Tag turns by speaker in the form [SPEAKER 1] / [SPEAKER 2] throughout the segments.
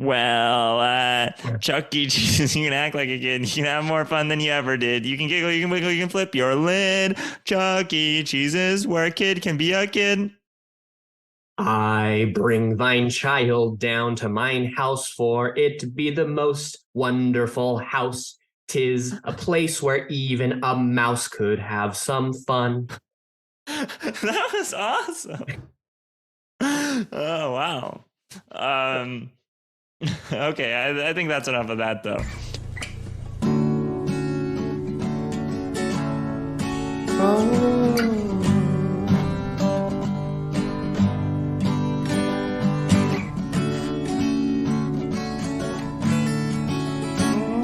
[SPEAKER 1] Well, Chuck E. Cheese, you can act like a kid. You can have more fun than you ever did. You can giggle, you can wiggle, you can flip your lid. Chuck E. Cheese is where a kid can be a kid.
[SPEAKER 2] I bring thine child down to mine house for it to be the most wonderful house. 'Tis a place where even a mouse could have some fun.
[SPEAKER 1] That was awesome. Oh, wow. Um, okay, I think that's enough of that, though.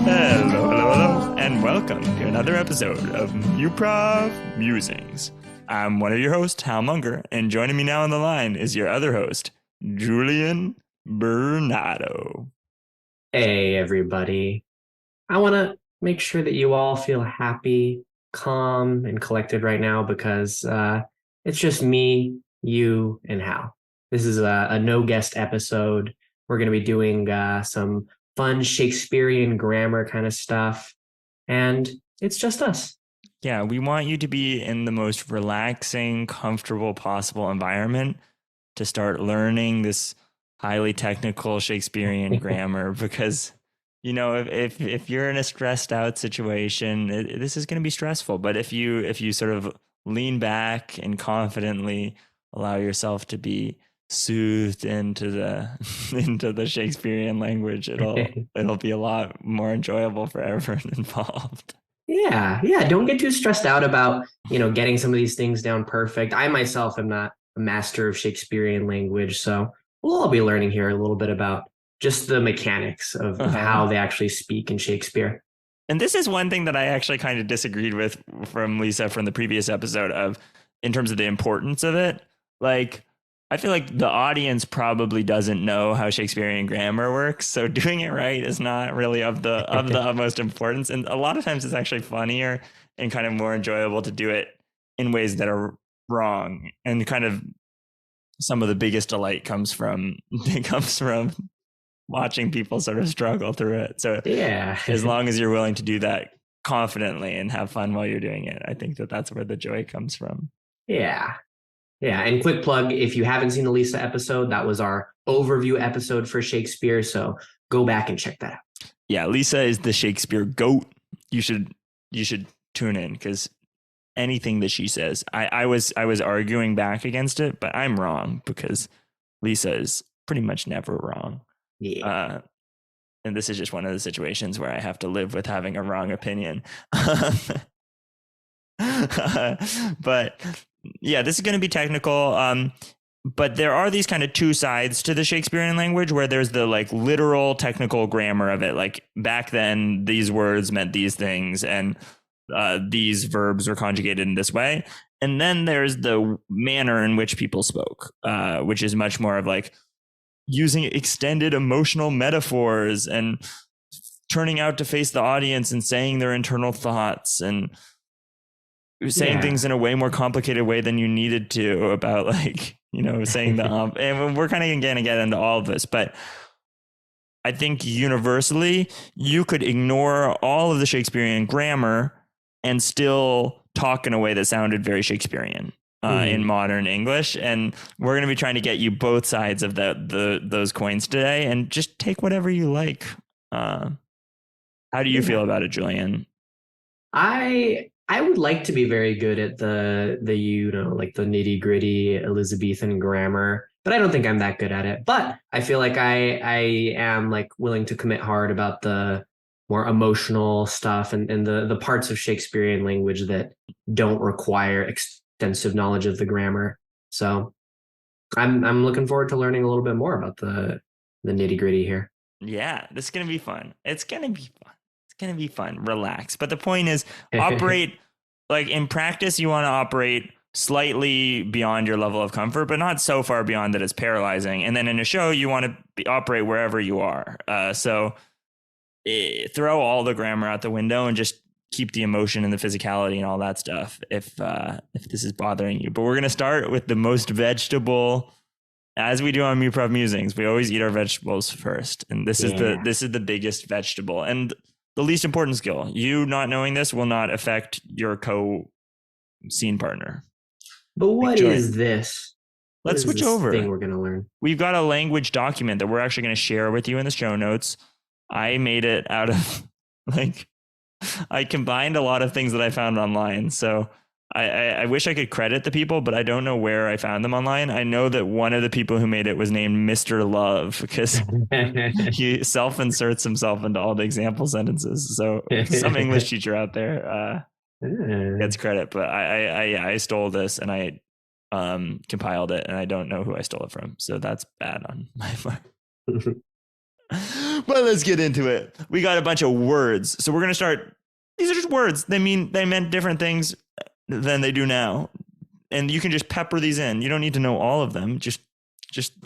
[SPEAKER 1] Hello, and welcome to another episode of Muprov Musings. I'm one of your hosts, Hal Munger, and joining me now on the line is your other host, Julian Bernardo.
[SPEAKER 2] Hey, everybody. I want to make sure that you all feel happy, calm, and collected right now because it's just me, you, and Hal. This is a no guest episode. We're going to be doing some fun Shakespearean grammar kind of stuff, and it's just us.
[SPEAKER 1] Yeah, we want you to be in the most relaxing, comfortable possible environment to start learning this highly technical Shakespearean grammar because if you're in a stressed out situation, this is going to be stressful. But if you sort of lean back and confidently allow yourself to be soothed into the into the Shakespearean language, it'll be a lot more enjoyable for everyone involved.
[SPEAKER 2] Yeah. Don't get too stressed out about, getting some of these things down perfect. I myself am not a master of Shakespearean language, so we'll all be learning here a little bit about just the mechanics of how they actually speak in Shakespeare.
[SPEAKER 1] And this is one thing that I actually kind of disagreed with from Lisa from the previous episode of in terms of the importance of it. Like, I feel like the audience probably doesn't know how Shakespearean grammar works, so doing it right is not really of the utmost importance. And a lot of times, it's actually funnier and kind of more enjoyable to do it in ways that are wrong. And kind of some of the biggest delight comes from watching people sort of struggle through it. So
[SPEAKER 2] Yeah.
[SPEAKER 1] as long as you're willing to do that confidently and have fun while you're doing it, I think that that's where the joy comes from.
[SPEAKER 2] Yeah. Yeah. And quick plug, if you haven't seen the Lisa episode, that was our overview episode for Shakespeare. So go back and check that out.
[SPEAKER 1] Yeah, Lisa is the Shakespeare goat. You should tune in because anything that she says, I was arguing back against it, but I'm wrong because Lisa is pretty much never wrong.
[SPEAKER 2] Yeah.
[SPEAKER 1] And this is just one of the situations where I have to live with having a wrong opinion. But yeah, this is going to be technical. But there are these kind of two sides to the Shakespearean language where there's the like literal technical grammar of it. Like back then, these words meant these things and these verbs were conjugated in this way. And then there's the manner in which people spoke, which is much more of like using extended emotional metaphors and turning out to face the audience and saying their internal thoughts and saying things in a way more complicated way than you needed to about like, saying the and we're kind of going to get into all of this, but I think universally you could ignore all of the Shakespearean grammar and still talk in a way that sounded very Shakespearean in modern English. And we're going to be trying to get you both sides of those coins today and just take whatever you like. How do you feel about it, Julian?
[SPEAKER 2] I would like to be very good at the like the nitty gritty Elizabethan grammar, but I don't think I'm that good at it. But I feel like I am like willing to commit hard about the more emotional stuff and the parts of Shakespearean language that don't require extensive knowledge of the grammar. So I'm looking forward to learning a little bit more about the nitty gritty here.
[SPEAKER 1] Yeah, this is gonna be fun. It's gonna be fun. It's gonna be fun. Relax. But the point is, operate like in practice. You want to operate slightly beyond your level of comfort, but not so far beyond that it's paralyzing. And then in a show, you want to operate wherever you are. So throw all the grammar out the window and just keep the emotion and the physicality and all that stuff if this is bothering you. But we're gonna start with the most vegetable as we do on Muprov Musings, we always eat our vegetables first, and
[SPEAKER 2] Yeah.
[SPEAKER 1] this is the biggest vegetable and the least important skill. You not knowing this will not affect your scene partner.
[SPEAKER 2] But
[SPEAKER 1] Like,
[SPEAKER 2] what is
[SPEAKER 1] Julian,
[SPEAKER 2] this? What
[SPEAKER 1] let's
[SPEAKER 2] is
[SPEAKER 1] switch
[SPEAKER 2] this thing
[SPEAKER 1] over.
[SPEAKER 2] we're gonna learn?
[SPEAKER 1] We've got a language document that we're actually going to share with you in the show notes. I made it out of like I combined a lot of things that I found online. So I wish I could credit the people, but I don't know where I found them online. I know that one of the people who made it was named Mr. Love because he self inserts himself into all the example sentences. So some English teacher out there gets credit, but I stole this and I compiled it and I don't know who I stole it from. So that's bad on my part. But let's get into it. We got a bunch of words. So we're going to start. These are just words. They meant different things than they do now. And you can just pepper these in. You don't need to know all of them. Just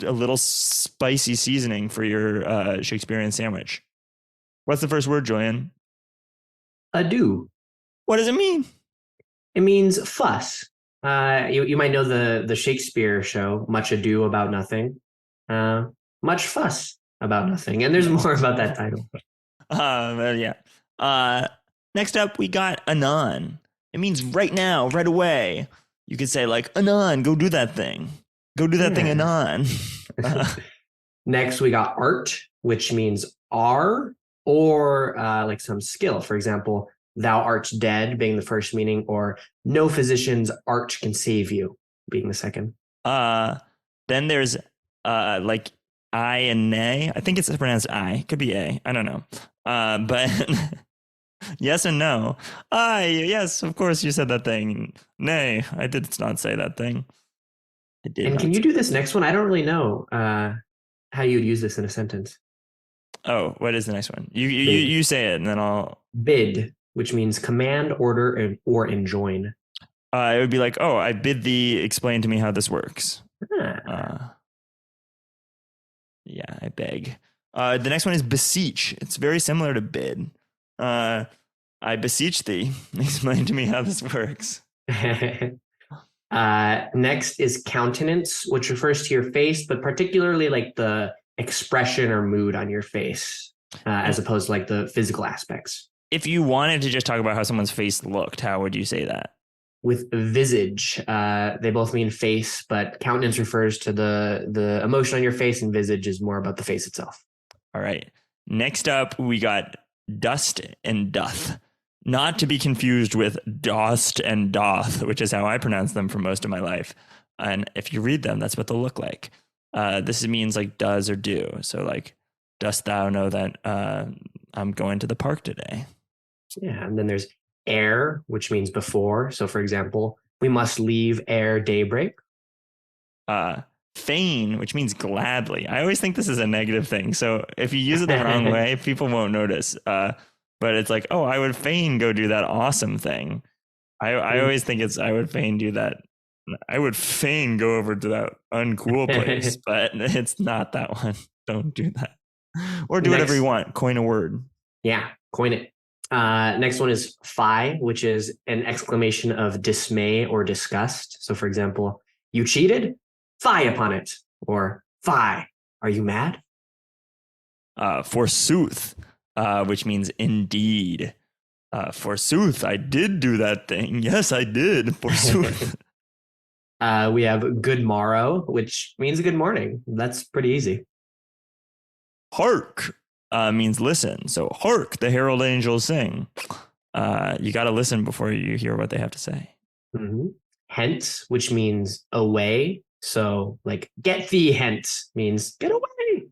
[SPEAKER 1] a little spicy seasoning for your Shakespearean sandwich. What's the first word, Julian?
[SPEAKER 2] Ado.
[SPEAKER 1] What does it mean?
[SPEAKER 2] It means fuss. You might know the Shakespeare show, Much Ado About Nothing. Much fuss about nothing. And there's more about that title.
[SPEAKER 1] Yeah. Next up, we got anon. It means right now, right away. You could say like, anon, go do that thing. Go do that thing anon.
[SPEAKER 2] Next, we got art, which means are or like some skill. For example, thou art dead being the first meaning, or no physician's art can save you being the second.
[SPEAKER 1] Then there's like I and nay. I think it's pronounced I. Could be a. I don't know. But yes and no. Yes, of course you said that thing. Nay, I did not say that thing. I did.
[SPEAKER 2] And can you do this next one? I don't really know how you would use this in a sentence.
[SPEAKER 1] Oh, what is the next one? You say it, and then I'll
[SPEAKER 2] bid, which means command, order, or enjoin.
[SPEAKER 1] It would be like, oh, I bid thee explain to me how this works. Yeah, I beg. The next one is beseech. It's very similar to bid. I beseech thee, explain to me how this works.
[SPEAKER 2] Next is countenance, which refers to your face, but particularly like the expression or mood on your face, as opposed to like the physical aspects.
[SPEAKER 1] If you wanted to just talk about how someone's face looked, how would you say that?
[SPEAKER 2] With visage, they both mean face, but countenance refers to the emotion on your face, and visage is more about the face itself.
[SPEAKER 1] All right. Next up, we got dust and doth. Not to be confused with dost and doth, which is how I pronounce them for most of my life. And if you read them, that's what they'll look like. This means like does or do. So like, dost thou know that I'm going to the park today?
[SPEAKER 2] Yeah, and then there's ere, which means before. So for example, we must leave ere daybreak.
[SPEAKER 1] Feign, which means gladly. I always think this is a negative thing. So if you use it the wrong way, people won't notice. But it's like, oh, I would fain go do that awesome thing. I always think it's, I would fain do that. I would fain go over to that uncool place, but it's not that one. Don't do that. Or do whatever you want. Coin a word.
[SPEAKER 2] Yeah, coin it. Next one is fie, which is an exclamation of dismay or disgust. So for example, you cheated? Fie upon it. Or fie, are you mad?
[SPEAKER 1] Forsooth, which means indeed. Forsooth, I did do that thing. Yes, I did. Forsooth.
[SPEAKER 2] We have good morrow, which means good morning. That's pretty easy.
[SPEAKER 1] Hark means listen. So hark, the herald angels sing. You got to listen before you hear what they have to say.
[SPEAKER 2] Mm-hmm. Hence, which means away. So like get thee hence means get away.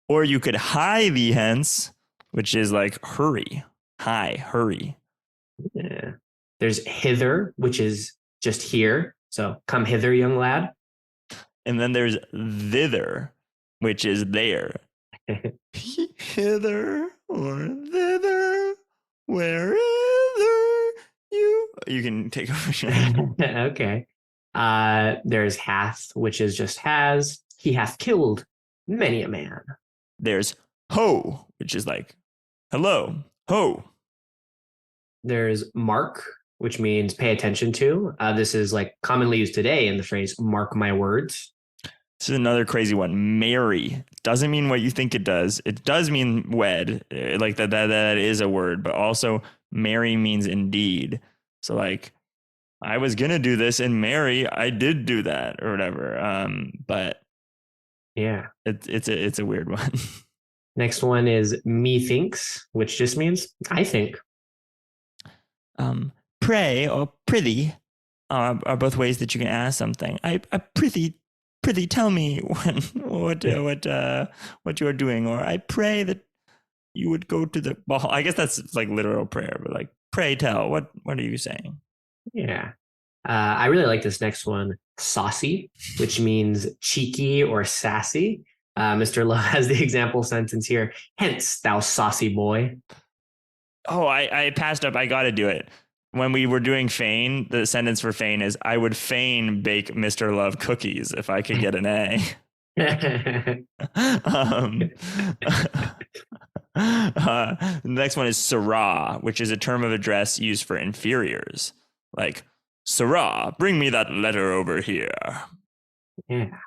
[SPEAKER 1] Or you could hie thee hence, which is like hurry. Hi, hurry.
[SPEAKER 2] Yeah. There's hither, which is just here. So come hither, young lad.
[SPEAKER 1] And then there's thither, which is there. Hither or thither, wherever you can take over.
[SPEAKER 2] Okay. There's hath, which is just has. He hath killed many a man.
[SPEAKER 1] There's ho, which is like hello, ho.
[SPEAKER 2] There's mark, which means pay attention to. This is like commonly used today in the phrase mark my words.
[SPEAKER 1] This is another crazy one. Marry doesn't mean what you think it does. It does mean wed, like that is a word, but also marry means indeed. So like I was gonna do this and marry, I did do that or whatever. But
[SPEAKER 2] Yeah.
[SPEAKER 1] it's a weird one.
[SPEAKER 2] Next one is methinks, which just means I think.
[SPEAKER 1] Pray or prithee are both ways that you can ask something. I prithee tell me what you are doing, or I pray that you would go to the ball. I guess that's like literal prayer, but like pray tell, what are you saying?
[SPEAKER 2] Yeah. I really like this next one, saucy, which means cheeky or sassy. Mr. Love has the example sentence here. Hence, thou saucy boy.
[SPEAKER 1] Oh, I passed up. I got to do it. When we were doing feign, the sentence for feign is I would fain bake Mr. Love cookies if I could get an A. um, the next one is Sirrah, which is a term of address used for inferiors. Like, Sirrah, bring me that letter over here.
[SPEAKER 2] Yeah.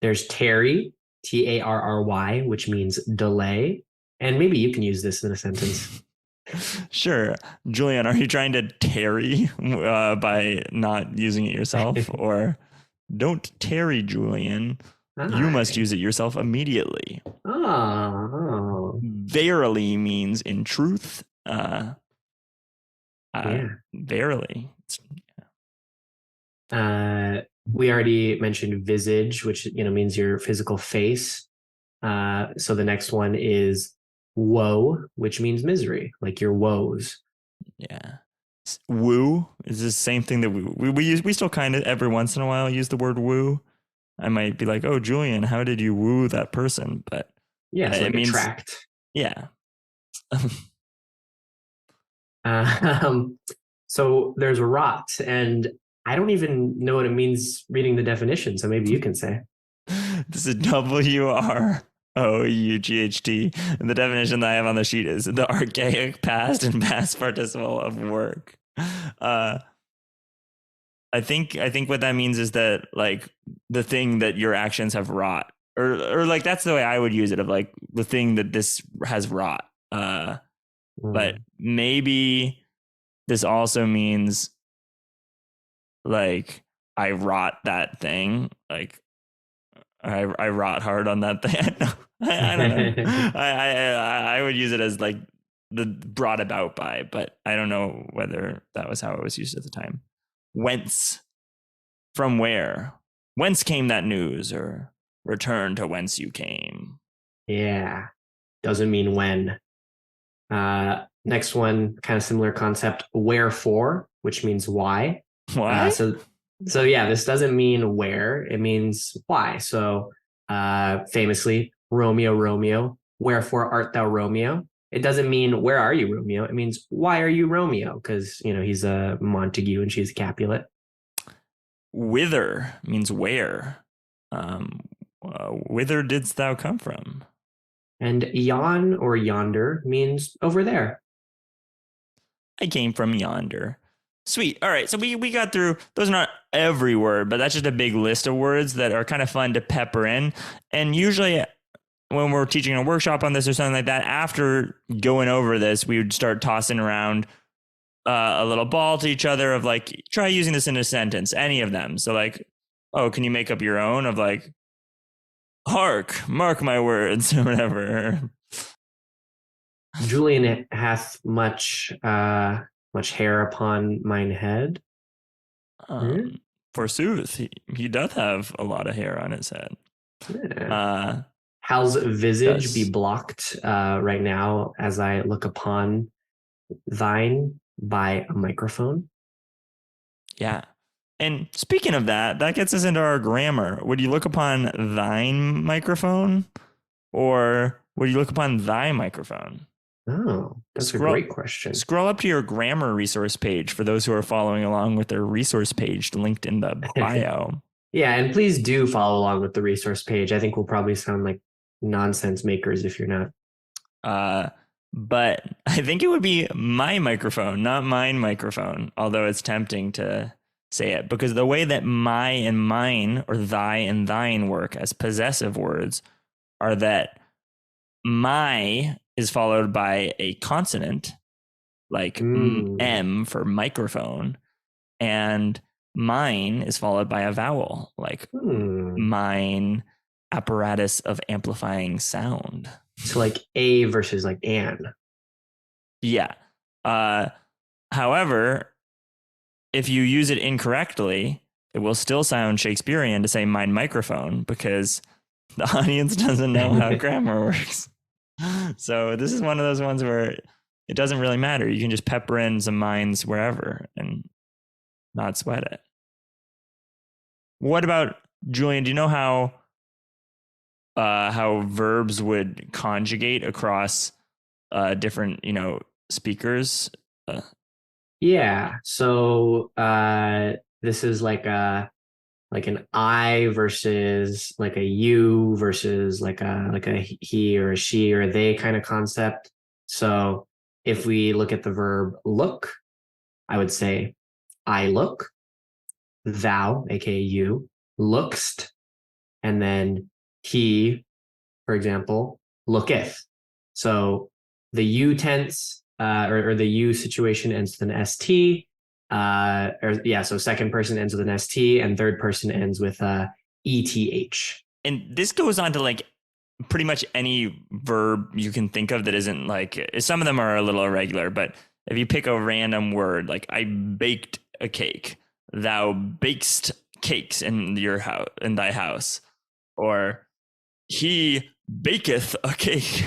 [SPEAKER 2] There's Terry, Tarry, which means delay. And maybe you can use this in a sentence.
[SPEAKER 1] Sure. Julian, are you trying to tarry by not using it yourself? Or don't tarry, Julian. You must use it yourself immediately.
[SPEAKER 2] Oh.
[SPEAKER 1] Verily means in truth.
[SPEAKER 2] Yeah.
[SPEAKER 1] Verily.
[SPEAKER 2] We already mentioned visage, which means your physical face. So the next one is woe, which means misery, like your woes.
[SPEAKER 1] Yeah. Woo is the same thing that we use. We still kind of every once in a while use the word woo. I might be like, oh, Julian, how did you woo that person? But
[SPEAKER 2] yeah, so
[SPEAKER 1] it means
[SPEAKER 2] attract.
[SPEAKER 1] Yeah.
[SPEAKER 2] So there's rot, and I don't even know what it means reading the definition. So maybe you can say.
[SPEAKER 1] This is WROUGHT. And the definition that I have on the sheet is the archaic past and past participle of work. I think what that means is that like the thing that your actions have wrought, or like that's the way I would use it, of like the thing that this has wrought. But maybe this also means like I wrought that thing, like I wrought hard on that thing. I don't know. I would use it as like the brought about by, but I don't know whether that was how it was used at the time. Whence? From where? Whence came that news? Or return to whence you came?
[SPEAKER 2] Yeah. Doesn't mean when. Next one, kind of similar concept, wherefore, which means why.
[SPEAKER 1] Why?
[SPEAKER 2] So yeah, this doesn't mean where, it means why. So famously, Romeo, wherefore art thou Romeo? It doesn't mean where are you, Romeo? It means why are you Romeo? Because he's a Montague and she's a Capulet.
[SPEAKER 1] Whither means where. Whither didst thou come from?
[SPEAKER 2] And yon or yonder means over there.
[SPEAKER 1] I came from yonder. Sweet. All right. So we got through, those are not every word, but that's just a big list of words that are kind of fun to pepper in. And usually when we're teaching a workshop on this or something like that, after going over this, we would start tossing around a little ball to each other of like, try using this in a sentence, any of them. So like, oh, can you make up your own of like, hark, mark my words, or whatever.
[SPEAKER 2] Julian hath much hair upon mine head.
[SPEAKER 1] Forsooth, he doth have a lot of hair on his head.
[SPEAKER 2] Yeah. How's visage be blocked right now as I look upon thine by a microphone?
[SPEAKER 1] Yeah. And speaking of that, that gets us into our grammar. Would you look upon thine microphone, or would you look upon thy microphone?
[SPEAKER 2] Oh, that's a great question.
[SPEAKER 1] Scroll up to your grammar resource page for those who are following along with their resource page linked in the bio.
[SPEAKER 2] Yeah, and please do follow along with the resource page. I think we'll probably sound like nonsense makers if you're not.
[SPEAKER 1] But I think it would be my microphone, not mine microphone, although it's tempting to say it, because the way that my and mine or thy and thine work as possessive words are that my is followed by a consonant like
[SPEAKER 2] Mm.
[SPEAKER 1] M for microphone, and mine is followed by a vowel like
[SPEAKER 2] Hmm.
[SPEAKER 1] mine apparatus of amplifying sound.
[SPEAKER 2] So like a versus like an.
[SPEAKER 1] Yeah. Uh, However, if you use it incorrectly, it will still sound Shakespearean to say mine microphone because the audience doesn't know how grammar works. So this is one of those ones where it doesn't really matter. You can just pepper in some mines wherever and not sweat it. What about Julian? Do you know how verbs would conjugate across different speakers? Uh,
[SPEAKER 2] Yeah. So this is like an I versus like a you versus like a he or a she or a they kind of concept. So if we look at the verb look, I would say I look, thou, aka you, lookst, and then he, for example, looketh. So the you tense or the you situation ends with an st. Or yeah, so second person ends with an st, and third person ends with eth.
[SPEAKER 1] and this goes on to like pretty much any verb you can think of that isn't like, some of them are a little irregular, but if you pick a random word like I baked a cake, thou bakest cakes in your house, in thy house, or he baketh a cake.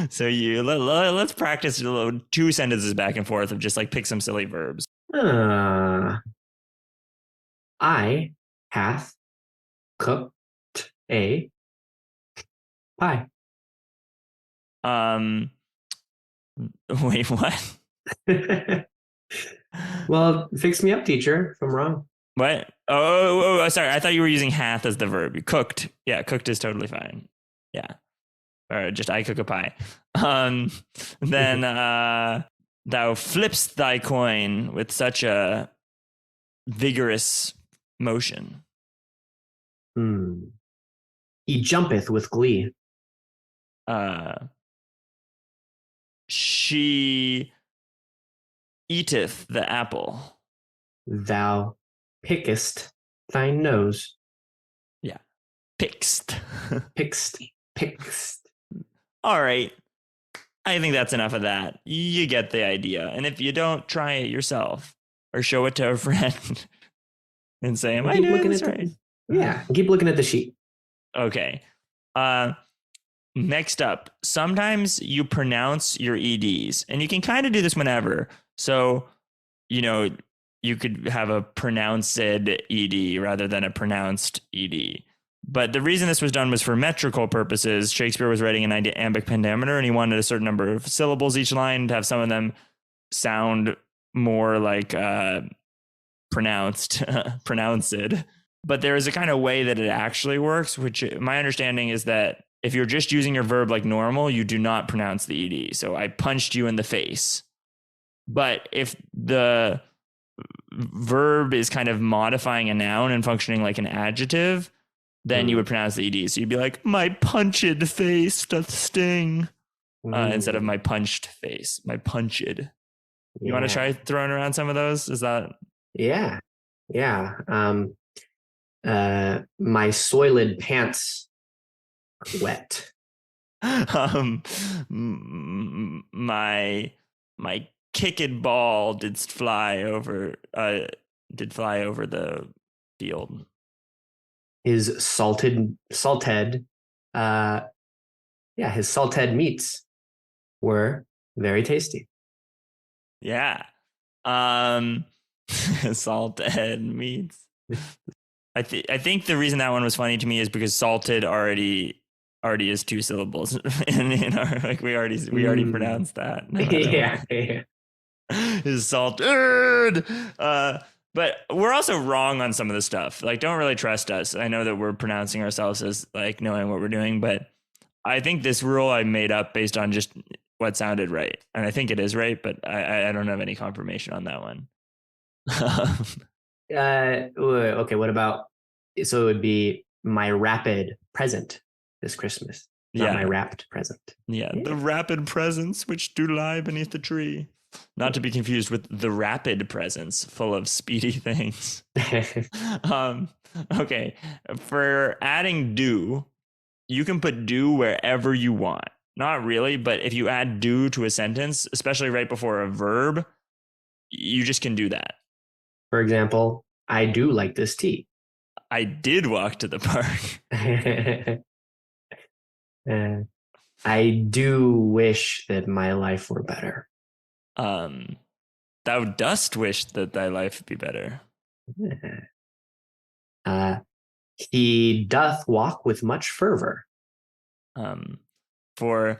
[SPEAKER 1] So let's practice two sentences back and forth of just like pick some silly verbs.
[SPEAKER 2] Uh, I hath cooked a pie.
[SPEAKER 1] Um, Wait, what?
[SPEAKER 2] Well, fix me up, teacher, if I'm wrong.
[SPEAKER 1] What? Oh, sorry. I thought you were using hath as the verb. You cooked. Yeah, cooked is totally fine. Yeah. Or just I cook a pie. Um, then thou flippst thy coin with such a vigorous motion.
[SPEAKER 2] He jumpeth with glee.
[SPEAKER 1] Uh, she eateth the apple.
[SPEAKER 2] Thou pickest thy nose.
[SPEAKER 1] Yeah. Pickst.
[SPEAKER 2] Pickst. Pickst.
[SPEAKER 1] All right. I think that's enough of that. You get the idea. And if you don't, try it yourself or show it to a friend and say, am I
[SPEAKER 2] Keep
[SPEAKER 1] doing
[SPEAKER 2] looking
[SPEAKER 1] this
[SPEAKER 2] at
[SPEAKER 1] right?
[SPEAKER 2] the yeah. Keep looking at the sheet.
[SPEAKER 1] Okay. Uh, Next up, sometimes you pronounce your EDs, and you can kind of do this whenever. So, you know, you could have a pronounced ED rather than a pronounced ED. But the reason this was done was for metrical purposes. Shakespeare was writing an iambic pentameter, and he wanted a certain number of syllables each line to have some of them sound more like pronounced, pronounced. But there is a kind of way that it actually works, which my understanding is that if you're just using your verb like normal, you do not pronounce the ed. So I punched you in the face. But if the verb is kind of modifying a noun and functioning like an adjective, then you would pronounce the ed. So you'd be like, my punched face doth sting, instead of my punched face, my punched. You want to try throwing around some of those? Is that?
[SPEAKER 2] Yeah. Yeah. My soiled pants wet.
[SPEAKER 1] My kicked ball did fly over the field.
[SPEAKER 2] His salted his salted meats were very tasty.
[SPEAKER 1] Yeah. Salted meats. I think the reason that one was funny to me is because salted already is two syllables, and like we already pronounced that. No
[SPEAKER 2] yeah.
[SPEAKER 1] Is salted. But we're also wrong on some of the stuff. Like, don't really trust us. I know that we're pronouncing ourselves as like knowing what we're doing, but I think this rule I made up based on just what sounded right, and I think it is right, but I don't have any confirmation on that one.
[SPEAKER 2] Okay, what about so it would be my rapid present this Christmas, not my
[SPEAKER 1] Yeah,
[SPEAKER 2] wrapped present.
[SPEAKER 1] yeah. The
[SPEAKER 2] Yeah.
[SPEAKER 1] rapid presents which do lie beneath the tree. Not to be confused with the rapid presents full of speedy things. Um, okay. For adding do, you can put do wherever you want. Not really, but if you add do to a sentence, especially right before a verb, you just can do that.
[SPEAKER 2] For example, I do like this tea.
[SPEAKER 1] I did walk to the park.
[SPEAKER 2] Uh, I do wish that my life were better.
[SPEAKER 1] Um, thou dost wish that thy life be better.
[SPEAKER 2] Uh, he doth walk with much fervor.
[SPEAKER 1] Um, for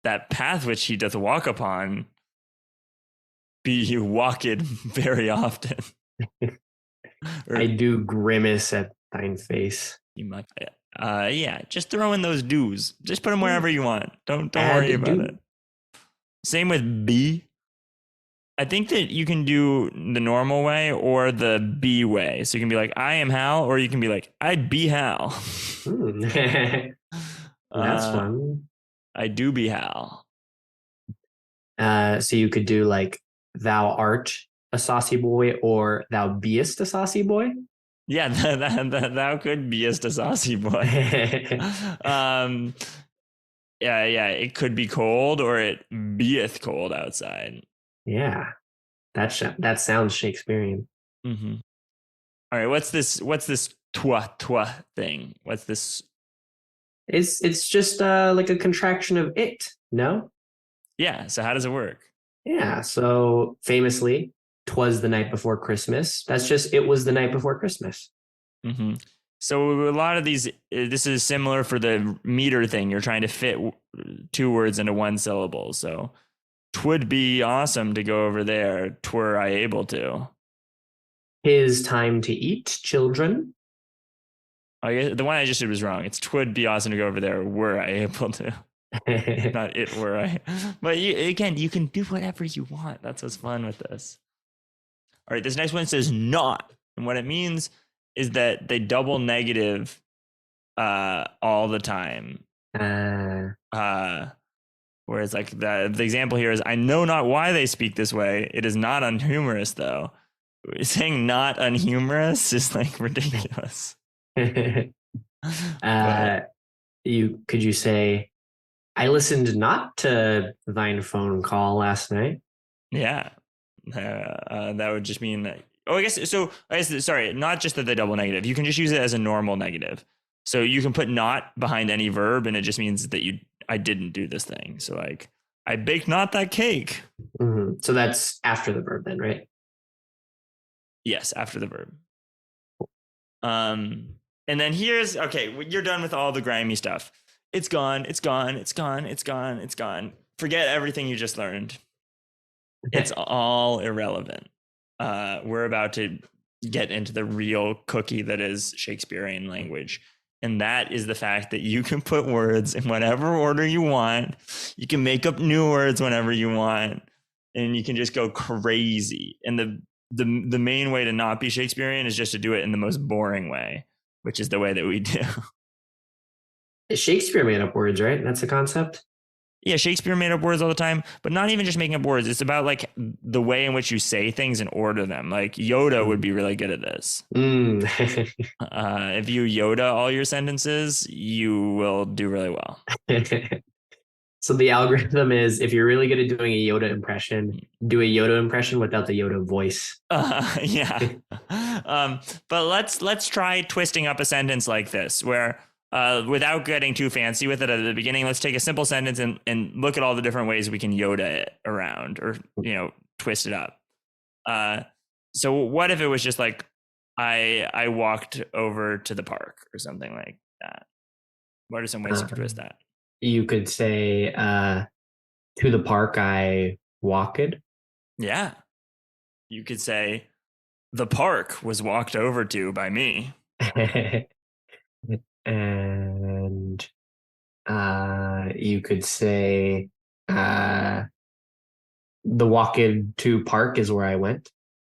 [SPEAKER 1] that path which he doth walk upon, be you walked very often.
[SPEAKER 2] I
[SPEAKER 1] Or
[SPEAKER 2] do grimace at thine face.
[SPEAKER 1] you might, yeah, just throw in those do's. Just put them wherever you want. Don't worry
[SPEAKER 2] Add
[SPEAKER 1] about it.
[SPEAKER 2] do.
[SPEAKER 1] Same with be. I think that you can do the normal way or the be way. So you can be like, I am Hal, or you can be like, I'd be Hal.
[SPEAKER 2] Hmm. That's
[SPEAKER 1] uh,
[SPEAKER 2] fun.
[SPEAKER 1] I do be Hal.
[SPEAKER 2] So you could do like thou art a saucy boy or thou beest a saucy boy.
[SPEAKER 1] Yeah, that could be just a saucy boy. Um, yeah, it could be cold or it beeth cold outside.
[SPEAKER 2] Yeah, that sounds Shakespearean.
[SPEAKER 1] Mm-hmm. All right, what's this toi thing? What's this?
[SPEAKER 2] It's just like a contraction of it. No?
[SPEAKER 1] Yeah, so how does it work?
[SPEAKER 2] Yeah. So famously, "'twas the night before Christmas." That's just it was the night before Christmas.
[SPEAKER 1] Mm-hmm. So a lot of these, this is similar for the meter thing. You're trying to fit two words into one syllable. So twould be awesome to go over there. Twere I able to.
[SPEAKER 2] His time to eat, children.
[SPEAKER 1] I guess the one I just did was wrong. It's twould be awesome to go over there. Were I able to? Not it were I. But again, you can do whatever you want. That's what's fun with this. All right, this next one says not, and what it means is that they double negative all the time.
[SPEAKER 2] uh,
[SPEAKER 1] Uh, Whereas like the example here is I know not why they speak this way. It is not unhumorous though. Saying not unhumorous is like ridiculous.
[SPEAKER 2] uh,
[SPEAKER 1] But
[SPEAKER 2] you say, I listened not to thine phone call last night.
[SPEAKER 1] yeah, that would just mean that. Oh, I guess so. I guess sorry, not just that they double negative. You can just use it as a normal negative. So you can put not behind any verb, and it just means that I didn't do this thing. So like I baked not that cake.
[SPEAKER 2] Mm-hmm. So that's after the verb then, right?
[SPEAKER 1] Yes, after the verb. And then here's okay. You're done with all the grimy stuff. It's gone. It's gone. It's gone. It's gone. It's gone. Forget everything you just learned. It's all irrelevant. We're about to get into the real cookie that is Shakespearean language. And that is the fact that you can put words in whatever order you want. You can make up new words whenever you want. And you can just go crazy. And the main way to not be Shakespearean is just to do it in the most boring way, which is the way that we do.
[SPEAKER 2] Shakespeare made up words, right? That's the concept.
[SPEAKER 1] Yeah, Shakespeare made up words all the time, but not even just making up words. It's about like the way in which you say things and order them. Like Yoda would be really good at this.
[SPEAKER 2] Mm.
[SPEAKER 1] If you Yoda all your sentences, you will do really well.
[SPEAKER 2] So the algorithm is if you're really good at doing a Yoda impression, do a Yoda impression without the Yoda voice.
[SPEAKER 1] Yeah. But let's try twisting up a sentence like this, where without getting too fancy with it at the beginning, let's take a simple sentence and look at all the different ways we can Yoda it around or twist it up. So what if it was just like I walked over to the park or something like that? What are some ways you could twist that?
[SPEAKER 2] You could say, to the park I walked.
[SPEAKER 1] Yeah. You could say the park was walked over to by me.
[SPEAKER 2] And you could say, the walk to park is where I went.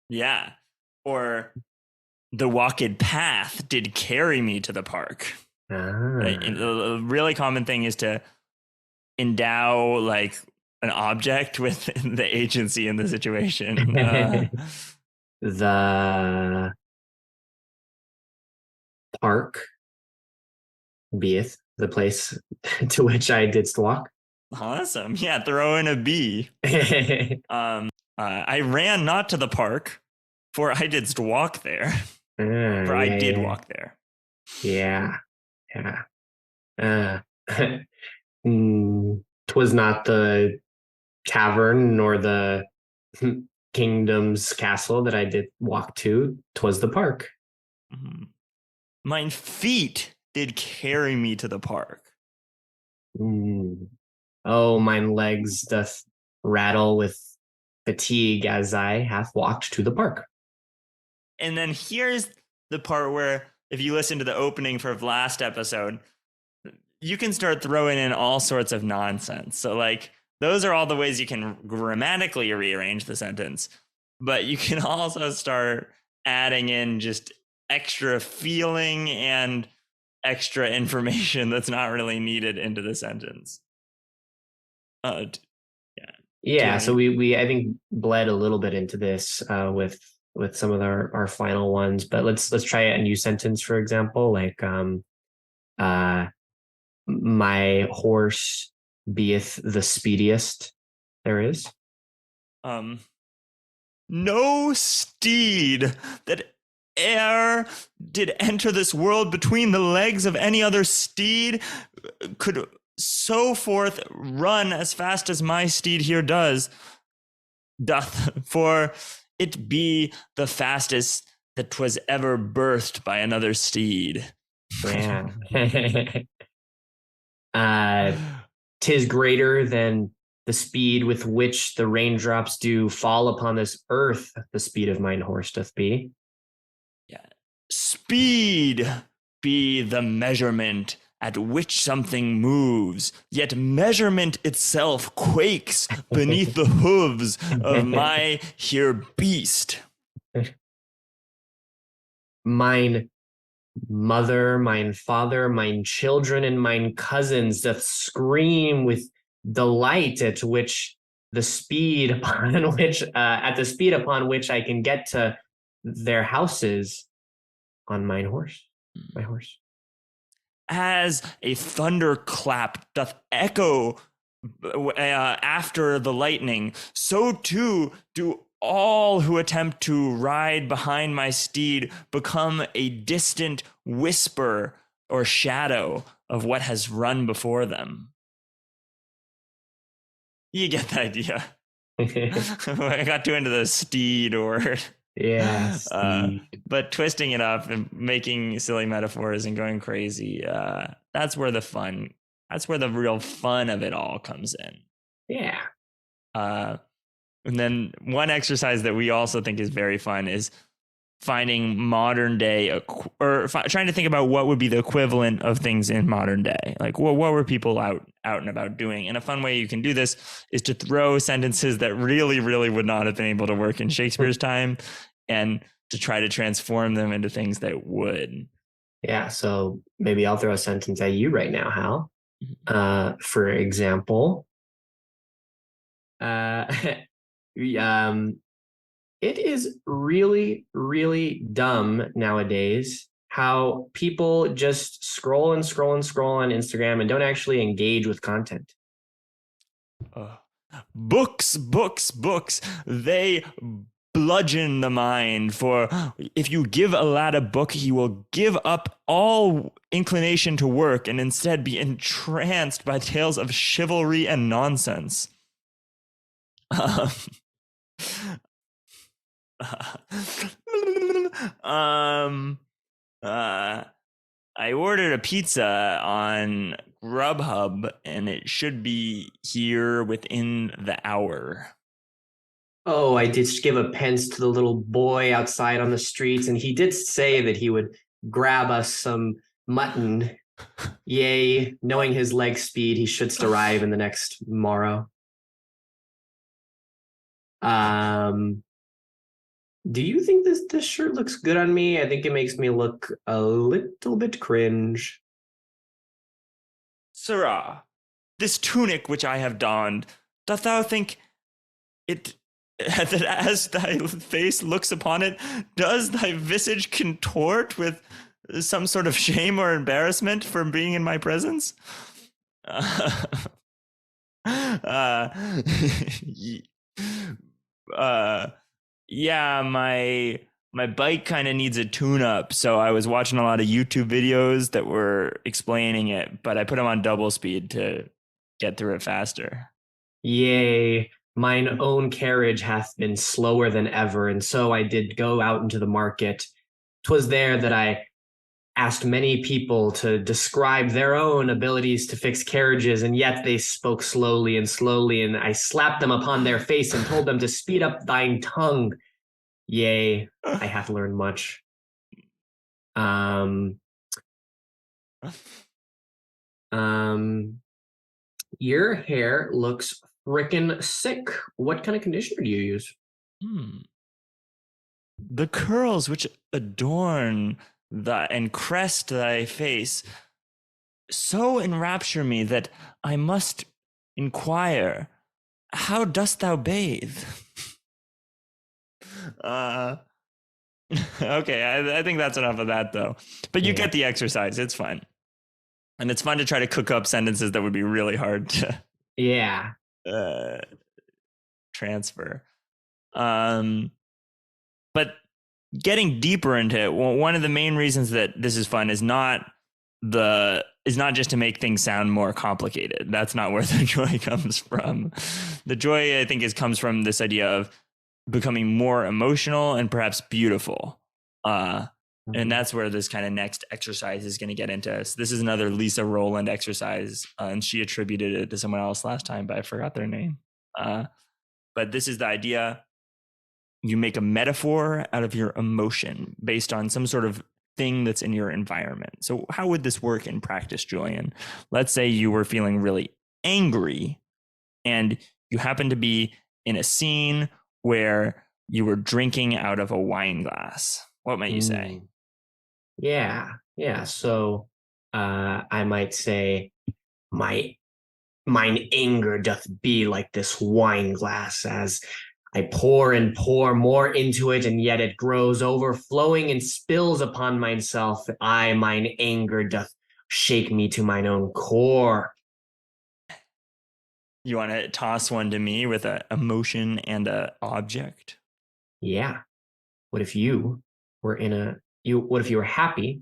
[SPEAKER 1] Yeah. Or The walked path did carry me to the park.
[SPEAKER 2] Ah.
[SPEAKER 1] A really common thing is to endow like an object with the agency in the situation.
[SPEAKER 2] The park beeth the place to which I didst walk.
[SPEAKER 1] Awesome. Yeah, throw in a B. I ran not to the park, for I didst walk there. For I
[SPEAKER 2] Yeah,
[SPEAKER 1] did
[SPEAKER 2] yeah,
[SPEAKER 1] walk there.
[SPEAKER 2] yeah, yeah. Uh, 'Twas not the tavern nor the kingdom's castle that I did walk to. 'Twas the park.
[SPEAKER 1] Mhm. Mine feet did carry me to the park.
[SPEAKER 2] Mm. Oh, mine legs doth rattle with fatigue as I hath walked to the park.
[SPEAKER 1] And then here's the part where, if you listen to the opening for last episode, you can start throwing in all sorts of nonsense. So, like, those are all the ways you can grammatically rearrange the sentence. But you can also start adding in just extra feeling and extra information that's not really needed into the sentence. Yeah. Do you
[SPEAKER 2] Yeah,
[SPEAKER 1] have
[SPEAKER 2] so
[SPEAKER 1] any?
[SPEAKER 2] we I think bled a little bit into this with some of our final ones, but let's try a new sentence, for example, like uh my horse beeth the speediest there is.
[SPEAKER 1] Um, no steed that e'er did enter this world between the legs of any other steed could so forth run as fast as my steed here doth, for it be the fastest that 'twas ever birthed by another steed.
[SPEAKER 2] Yeah. uh Tis greater than the speed with which the raindrops do fall upon this earth, the speed of mine horse doth be.
[SPEAKER 1] Yeah. Speed be the measurement at which something moves, yet measurement itself quakes beneath the hooves of my here beast.
[SPEAKER 2] Mine mother, mine father, mine children, and mine cousins doth scream with delight at which the speed upon which at the speed upon which I can get to their houses on mine horse, my horse.
[SPEAKER 1] As a thunderclap doth echo after the lightning, so too do all who attempt to ride behind my steed become a distant whisper or shadow of what has run before them. You get the idea. I got too into the steed or
[SPEAKER 2] Yes,
[SPEAKER 1] uh, but twisting it up and making silly metaphors and going crazy, that's where the real fun of it all comes in.
[SPEAKER 2] yeah.
[SPEAKER 1] Uh, and then one exercise that we also think is very fun is finding modern day trying to think about what would be the equivalent of things in modern day. Like what were people out and about doing? And a fun way you can do this is to throw sentences that really, really would not have been able to work in Shakespeare's time and to try to transform them into things that would.
[SPEAKER 2] Yeah, so maybe I'll throw a sentence at you right now, Hal. For example, uh, it is really, really dumb nowadays how people just scroll and scroll and scroll on Instagram and don't actually engage with content.
[SPEAKER 1] Uh, books, books, books. They bludgeon the mind. For if you give a lad a book, he will give up all inclination to work and instead be entranced by tales of chivalry and nonsense. Um, um, uh, I ordered a pizza on Grubhub and it should be here within the hour.
[SPEAKER 2] Oh, I did give a pence to the little boy outside on the streets, and he did say that he would grab us some mutton. Yea, knowing his leg speed, he shouldst arrive in the next morrow. Um, Do you think this shirt looks good on me? I think it makes me look a little bit cringe.
[SPEAKER 1] Sirrah, this tunic which I have donned, doth thou think it that as thy face looks upon it, does thy visage contort with some sort of shame or embarrassment for being in my presence? Uh, uh, uh, yeah, my bike kind of needs a tune up, so I was watching a lot of YouTube videos that were explaining it, but I put them on double speed to get through it faster.
[SPEAKER 2] Yea, mine own carriage hath been slower than ever, and so I did go out into the market. 'Twas there that I asked many people to describe their own abilities to fix carriages, and yet they spoke slowly, and I slapped them upon their face and told them to speed up thine tongue. Yea, I hath learned much. Um, um, your hair looks frickin' sick. What kind of conditioner do you use?
[SPEAKER 1] Hmm. The curls which adorn thy and crest thy face so enrapture me that I must inquire, how dost thou bathe? uh, okay, I think that's enough of that though. But you
[SPEAKER 2] Yeah.
[SPEAKER 1] get the exercise. It's fun. And it's fun to try to cook up sentences that would be really hard to
[SPEAKER 2] Yeah.
[SPEAKER 1] uh, transfer. Um, but getting deeper into it, one of the main reasons that this is fun is not just to make things sound more complicated. That's not where the joy comes from. The joy, I think, comes from this idea of becoming more emotional and perhaps beautiful. And
[SPEAKER 2] Mhm.
[SPEAKER 1] that's where this kind of next exercise is going to get into. So this is another Lisa Rowland exercise, and she attributed it to someone else last time, but I forgot their name. But this is the idea: you make a metaphor out of your emotion based on some sort of thing that's in your environment. So, how would this work in practice, Julian? Let's say you were feeling really angry and you happen to be in a scene where you were drinking out of a wine glass. What might you say?
[SPEAKER 2] Mm. Yeah. Yeah. So I might say my mine anger doth be like this wine glass as I pour and pour more into it, and yet it grows overflowing and spills upon myself. Mine anger doth shake me to mine own core.
[SPEAKER 1] You want to toss one to me with a emotion and a object?
[SPEAKER 2] Yeah. What if you were in a what if you were happy,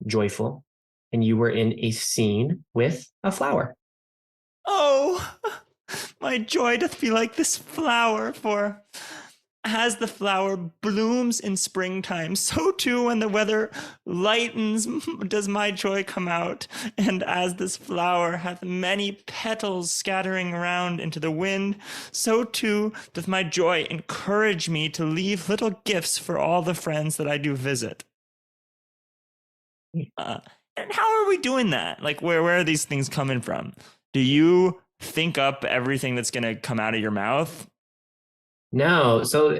[SPEAKER 2] joyful, and you were in a scene with a flower?
[SPEAKER 1] Oh, my joy doth be like this flower, for as the flower blooms in springtime, so too when the weather lightens does my joy come out. And as this flower hath many petals scattering around into the wind, so too doth my joy encourage me to leave little gifts for all the friends that I do visit. Uh, and how are we doing that? Like, where are these things coming from? Do you think up everything that's going to come out of your mouth?
[SPEAKER 2] No, so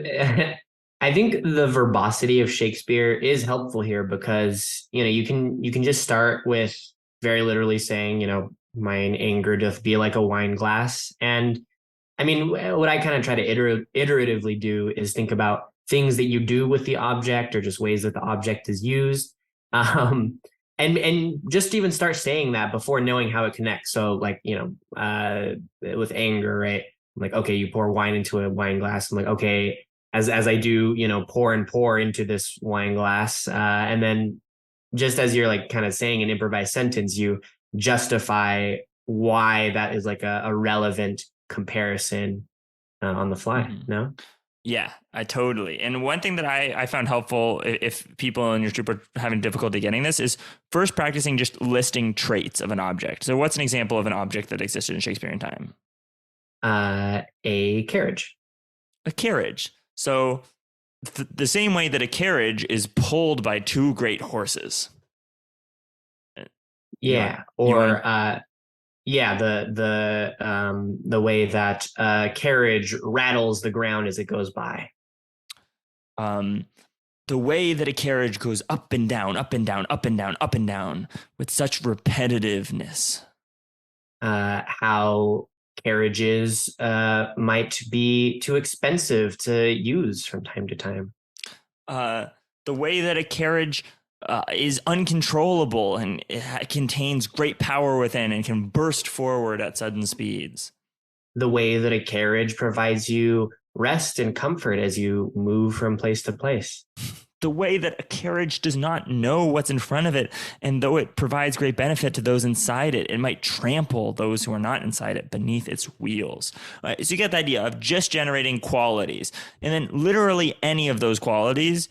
[SPEAKER 2] I think the verbosity of Shakespeare is helpful here because you can just start with very literally saying, mine anger doth be like a wine glass. And I mean, what I kind of try to iteratively do is think about things that you do with the object or just ways that the object is used. Um, and just even start saying that before knowing how it connects. So like, with anger, right? Like, okay, you pour wine into a wine glass. I'm like, okay, as I do, pour and pour into this wine glass. And then just as you're like kind of saying an improvised sentence, you justify why that is like a relevant comparison on the fly.
[SPEAKER 1] Mm-hmm.
[SPEAKER 2] No?
[SPEAKER 1] Yeah, I totally. And one thing that I found helpful if people in your troop are having difficulty getting this is first practicing just listing traits of an object. So, what's an example of an object that existed in Shakespearean time?
[SPEAKER 2] A carriage.
[SPEAKER 1] A carriage. So, the same way that a carriage is pulled by two great horses. You want
[SPEAKER 2] Yeah.
[SPEAKER 1] you want
[SPEAKER 2] Or yeah, the way that carriage rattles the ground as it goes by.
[SPEAKER 1] Um, the way that a carriage goes up and down, up and down, up and down, up and down with such repetitiveness.
[SPEAKER 2] How carriages might be too expensive to use from time to time.
[SPEAKER 1] Uh, the way that a carriage is uncontrollable and it contains great power within and can burst forward at sudden speeds.
[SPEAKER 2] The way that a carriage provides you rest and comfort as you move from place to place.
[SPEAKER 1] The way that a carriage does not know what's in front of it, and though it provides great benefit to those inside it, it might trample those who are not inside it beneath its wheels. So you get the idea of just generating qualities. And then literally any of those qualities,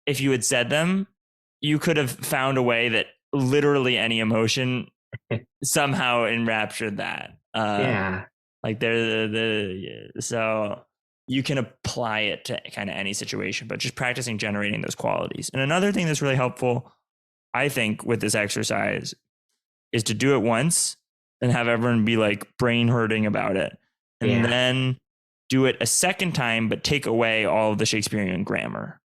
[SPEAKER 1] if you had said them, you could have found a way that literally any emotion somehow enraptured that.
[SPEAKER 2] Yeah.
[SPEAKER 1] Like so you can apply it to kind of any situation, but just practicing generating those qualities. And another thing that's really helpful, I think, with this exercise is to do it once and have everyone be like brain hurting about it. And then do it a second time, but take away all of the Shakespearean grammar.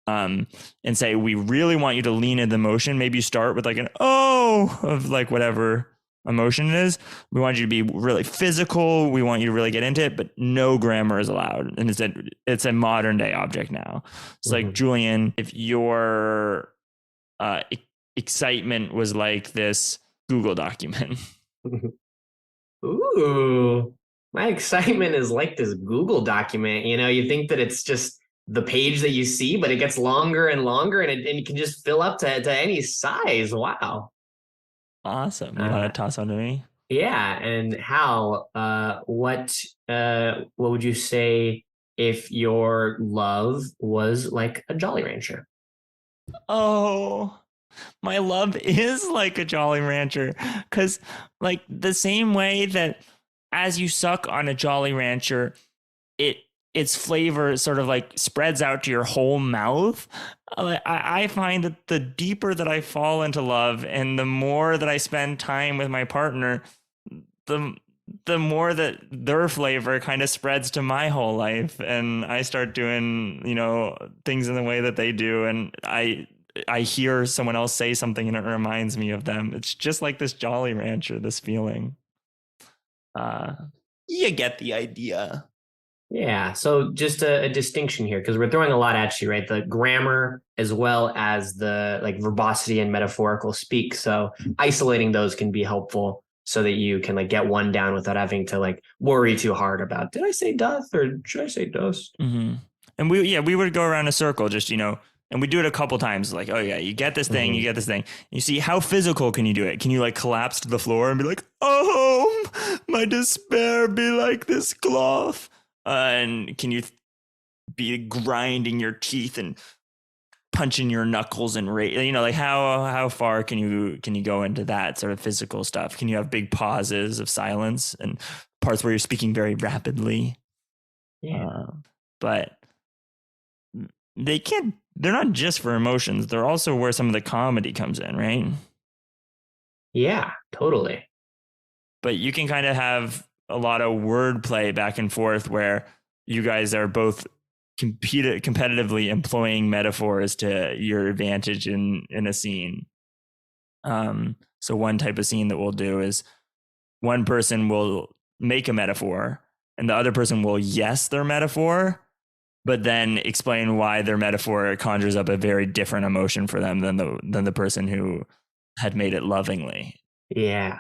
[SPEAKER 1] And say, we really want you to lean into the emotion. Maybe you start with like an oh of like whatever emotion it is. We want you to be really physical. We want you to really get into it, but no grammar is allowed. And it's a modern day object now. It's like, Julian, if your excitement was like this Google document.
[SPEAKER 2] Ooh, my excitement is like this Google document. You know, you think that it's just the page that you see, but it gets longer and longer, and it can just fill up to any size. Wow.
[SPEAKER 1] Awesome. You want to toss on to me?
[SPEAKER 2] Yeah. And Hal, what would you say if your love was like a Jolly Rancher?
[SPEAKER 1] Oh, my love is like a Jolly Rancher, because like the same way that as you suck on a Jolly Rancher, its flavor sort of like spreads out to your whole mouth. I find that the deeper that I fall into love and the more that I spend time with my partner, the more that their flavor kind of spreads to my whole life, and I start doing, things in the way that they do, and I hear someone else say something and it reminds me of them. It's just like this Jolly Rancher, this feeling. You get the idea.
[SPEAKER 2] Yeah, so just a distinction here, because we're throwing a lot at you, right? The grammar as well as the like verbosity and metaphorical speak. So isolating those can be helpful so that you can like get one down without having to like worry too hard about, did I say doth or should I say dost?
[SPEAKER 1] Mm-hmm. And we would go around a circle, just, and we do it a couple times. Like, oh yeah, you get this thing, you get this thing. You see, how physical can you do it? Can you like collapse to the floor and be like, oh, my despair be like this cloth? And can you be grinding your teeth and punching your knuckles and like how far can you go into that sort of physical stuff? Can you have big pauses of silence and parts where you're speaking very rapidly?
[SPEAKER 2] Yeah.
[SPEAKER 1] But they're not just for emotions. They're also where some of the comedy comes in, right?
[SPEAKER 2] Yeah, totally.
[SPEAKER 1] But you can kind of have a lot of wordplay back and forth where you guys are both competitively employing metaphors to your advantage in a scene. So one type of scene that we'll do is one person will make a metaphor and the other person will yes their metaphor, but then explain why their metaphor conjures up a very different emotion for them than the person who had made it lovingly.
[SPEAKER 2] Yeah.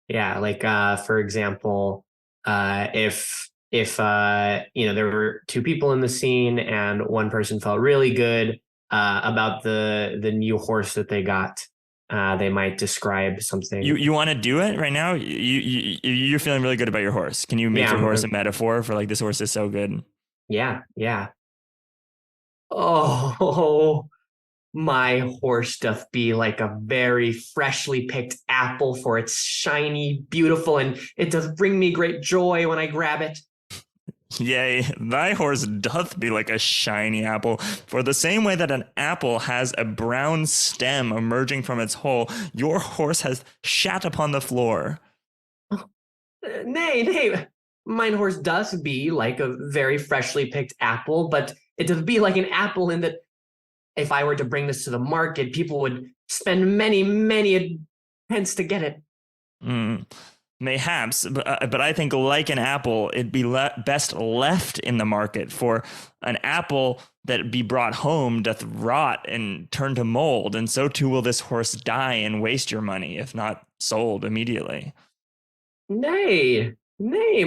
[SPEAKER 2] Yeah, like for example, if there were two people in the scene and one person felt really good about the new horse that they got, they might describe something.
[SPEAKER 1] You want to do it right now? You're feeling really good about your horse. Can you make your horse a metaphor for like, this horse is so good?
[SPEAKER 2] Yeah. Oh, my horse doth be like a very freshly picked apple, for it's shiny, beautiful, and it doth bring me great joy when I grab it.
[SPEAKER 1] Yea, thy horse doth be like a shiny apple, for the same way that an apple has a brown stem emerging from its hole, your horse has shat upon the floor.
[SPEAKER 2] Nay, mine horse doth be like a very freshly picked apple, but It doth be like an apple in that if I were to bring this to the market, people would spend many, many pence to get it.
[SPEAKER 1] Mm, mayhaps, but I think like an apple, it'd be best left in the market. For an apple that be brought home doth rot and turn to mold, and so too will this horse die and waste your money if not sold immediately.
[SPEAKER 2] Nay, nay,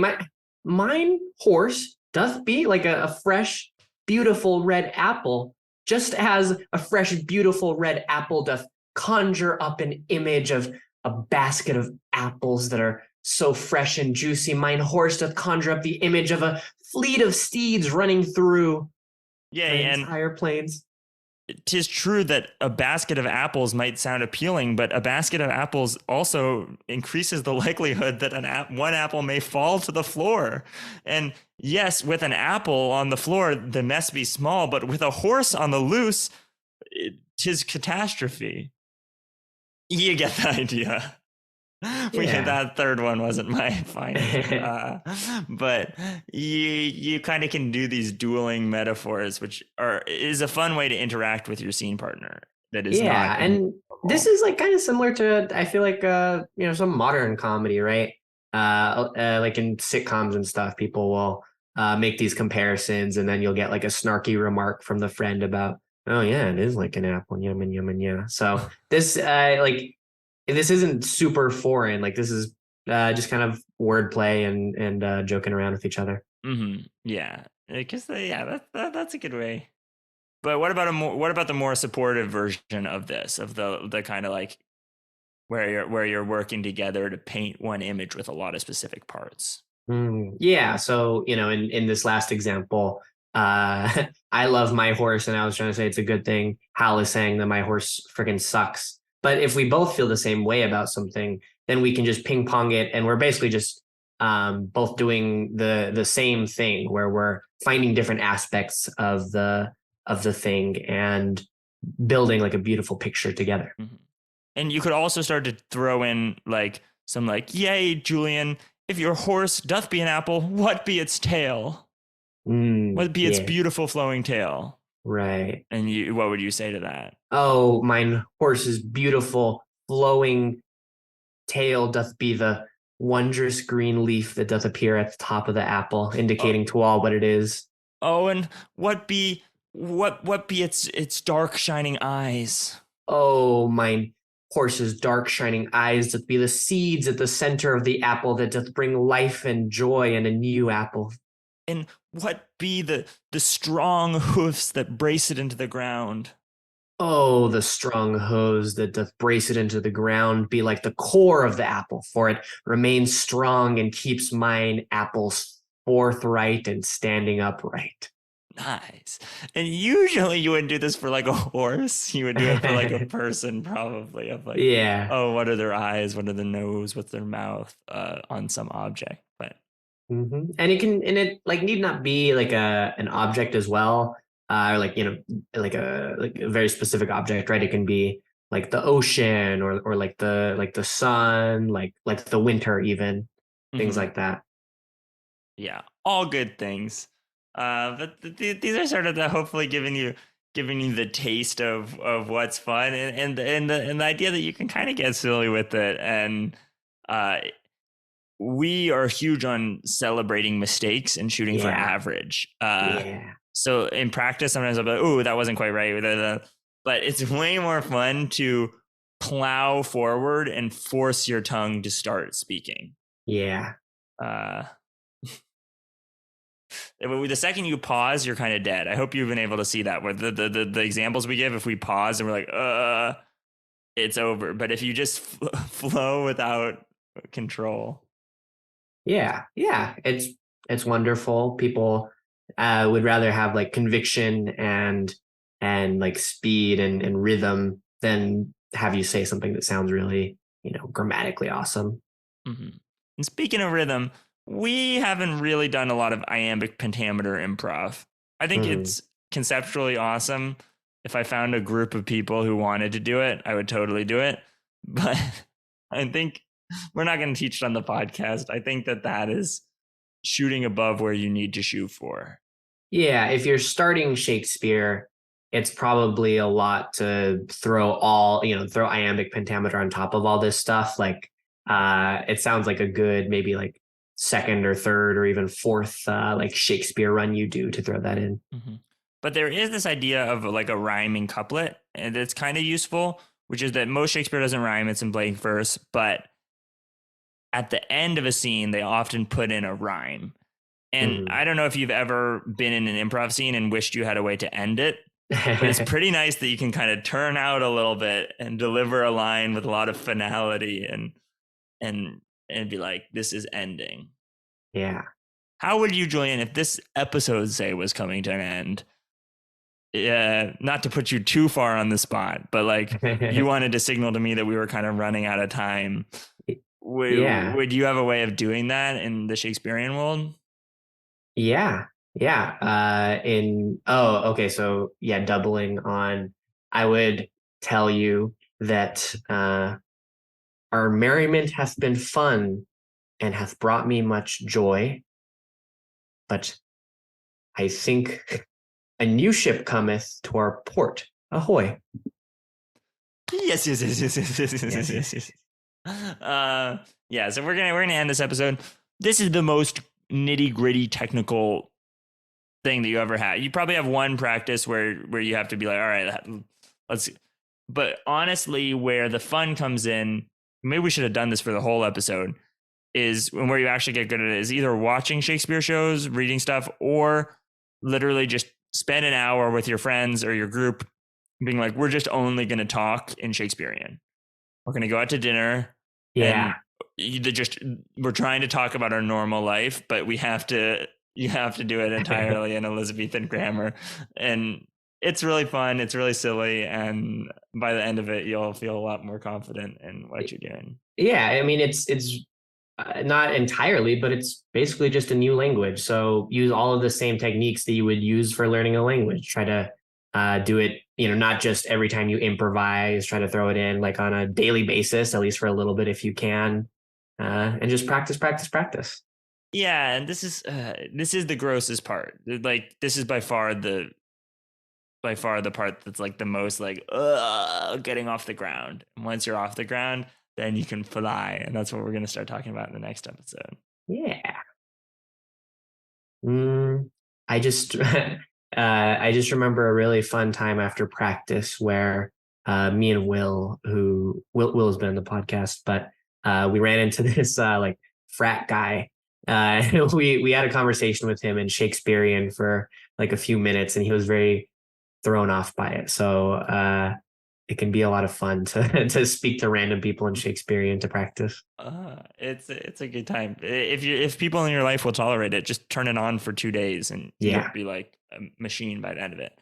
[SPEAKER 2] mine horse doth be like a fresh, beautiful red apple, just as a fresh, beautiful red apple doth conjure up an image of a basket of apples that are so fresh and juicy. Mine horse doth conjure up the image of a fleet of steeds running through the
[SPEAKER 1] Yay, and
[SPEAKER 2] entire plains.
[SPEAKER 1] 'tis true that a basket of apples might sound appealing, but a basket of apples also increases the likelihood that one apple may fall to the floor. And yes, with an apple on the floor, the mess be small, but with a horse on the loose, 'tis catastrophe. You get the idea.
[SPEAKER 2] Yeah.
[SPEAKER 1] That third one wasn't my finest, but you kind of can do these dueling metaphors, which is a fun way to interact with your scene partner. That is not
[SPEAKER 2] Yeah, and this is like kind of similar to I feel like some modern comedy, right? Like in sitcoms and stuff, people will make these comparisons, and then you'll get like a snarky remark from the friend about, oh yeah, it is like an apple, yum and yum and yeah. So this like this isn't super foreign. Like this is just kind of wordplay and joking around with each other.
[SPEAKER 1] Yeah, because yeah, that's a good way. But what about the more supportive version of this, of the kind of like where you're working together to paint one image with a lot of specific parts?
[SPEAKER 2] Yeah. So, in this last example, I love my horse, and I was trying to say it's a good thing. Hal is saying that my horse freaking sucks. But if we both feel the same way about something, then we can just ping pong it, and we're basically just both doing the same thing, where we're finding different aspects of the thing and building like a beautiful picture together.
[SPEAKER 1] Mm-hmm. And you could also start to throw in like some like, yay, Julian, if your horse doth be an apple, what be its tail? What be its
[SPEAKER 2] Yeah,
[SPEAKER 1] beautiful flowing tail?
[SPEAKER 2] right.
[SPEAKER 1] And what would you say to that?
[SPEAKER 2] Oh, mine horse's beautiful flowing tail doth be the wondrous green leaf that doth appear at the top of the apple,
[SPEAKER 1] Oh,
[SPEAKER 2] indicating to all what it is.
[SPEAKER 1] oh, and what be its dark shining eyes?
[SPEAKER 2] Oh, mine horse's dark shining eyes doth be the seeds at the center of the apple that doth bring life and joy and a new apple.
[SPEAKER 1] And what be the strong hoofs that brace it into the ground?
[SPEAKER 2] Oh, the strong hose that doth brace it into the ground be like the core of the apple, for it remains strong and keeps mine apples forthright and standing upright.
[SPEAKER 1] Nice. And usually you wouldn't do this for like a horse. You would do it for like a person, probably, of like,
[SPEAKER 2] Yeah.
[SPEAKER 1] oh, what are their eyes? What are their nose? What's their mouth? On some object. But
[SPEAKER 2] And it like need not be like an object as well, or like like a very specific object, right? It can be like the ocean or like the sun, like the winter, even things
[SPEAKER 1] mhm,
[SPEAKER 2] like that.
[SPEAKER 1] yeah, all good things. But these are sort of hopefully giving you the taste of what's fun, and the idea that you can kind of get silly with it. And uh, we are huge on celebrating mistakes and shooting for
[SPEAKER 2] Yeah,
[SPEAKER 1] average.
[SPEAKER 2] yeah,
[SPEAKER 1] So in practice, sometimes I'll be like, "Oh, that wasn't quite right." But it's way more fun to plow forward and force your tongue to start speaking.
[SPEAKER 2] yeah,
[SPEAKER 1] Uh, the second you pause, you're kind of dead. I hope you've been able to see that with the examples we give. If we pause and we're like, it's over. But if you just flow without control,
[SPEAKER 2] yeah. It's wonderful. People would rather have like conviction and like speed and rhythm than have you say something that sounds really, grammatically awesome.
[SPEAKER 1] mm-hmm. And speaking of rhythm, we haven't really done a lot of iambic pentameter improv. I think
[SPEAKER 2] Mhm.
[SPEAKER 1] it's conceptually awesome. If I found a group of people who wanted to do it, I would totally do it. But I think we're not going to teach it on the podcast. I think that is shooting above where you need to shoot for.
[SPEAKER 2] Yeah, if you're starting Shakespeare, it's probably a lot to throw iambic pentameter on top of all this stuff. Like, it sounds like a good maybe like second or third or even fourth like Shakespeare run you do to throw that in.
[SPEAKER 1] Mm-hmm. But there is this idea of like a rhyming couplet, and it's kind of useful, which is that most Shakespeare doesn't rhyme, it's in blank verse, but at the end of a scene, they often put in a rhyme. And
[SPEAKER 2] Mhm.
[SPEAKER 1] I don't know if you've ever been in an improv scene and wished you had a way to end it, but it's pretty nice that you can kind of turn out a little bit and deliver a line with a lot of finality and and be like, this is ending.
[SPEAKER 2] Yeah.
[SPEAKER 1] How would you, Julian, if this episode, say, was coming to an end? Yeah, not to put you too far on the spot, but like you wanted to signal to me that we were kind of running out of time.
[SPEAKER 2] Yeah.
[SPEAKER 1] Would you have a way of doing that in the Shakespearean world?
[SPEAKER 2] Yeah. Yeah. Okay, so yeah, doubling on, I would tell you that our merriment hath been fun and hath brought me much joy, but I think a new ship cometh to our port. Ahoy.
[SPEAKER 1] Yes, yes, yes, yes, yes, yes, yes,
[SPEAKER 2] Yes,
[SPEAKER 1] yes,
[SPEAKER 2] yes,
[SPEAKER 1] yes.
[SPEAKER 2] yes.
[SPEAKER 1] Yeah. So we're gonna end this episode. This is the most nitty gritty technical thing that you ever had. You probably have one practice where you have to be like, all right, let's. But honestly, where the fun comes in, maybe we should have done this for the whole episode. Is when where you actually get good at it is either watching Shakespeare shows, reading stuff, or literally just spend an hour with your friends or your group being like, we're just only going to talk in Shakespearean. We're going to go out to dinner
[SPEAKER 2] Yeah.
[SPEAKER 1] and just we're trying to talk about our normal life, but you have to do it entirely in Elizabethan grammar. And it's really fun. It's really silly. And by the end of it, you'll feel a lot more confident in what you're doing.
[SPEAKER 2] Yeah, I mean it's not entirely, but it's basically just a new language. So use all of the same techniques that you would use for learning a language. Try to do it, not just every time you improvise. Try to throw it in like on a daily basis, at least for a little bit if you can, and just practice, practice, practice.
[SPEAKER 1] Yeah, and this is the grossest part. Like this is by far the part that's like the most like getting off the ground. And once you're off the ground, then you can fly, and that's what we're going to start talking about in the next episode.
[SPEAKER 2] Yeah. Mm, I just I just remember a really fun time after practice where me and Will has been on the podcast, but we ran into this like frat guy. We had a conversation with him in Shakespearean for like a few minutes, and he was very thrown off by it. So it can be a lot of fun to to speak to random people in Shakespearean to practice.
[SPEAKER 1] It's a good time. If people in your life will tolerate it, just turn it on for 2 days, and you'll
[SPEAKER 2] Yeah.
[SPEAKER 1] be like a machine by the end of it.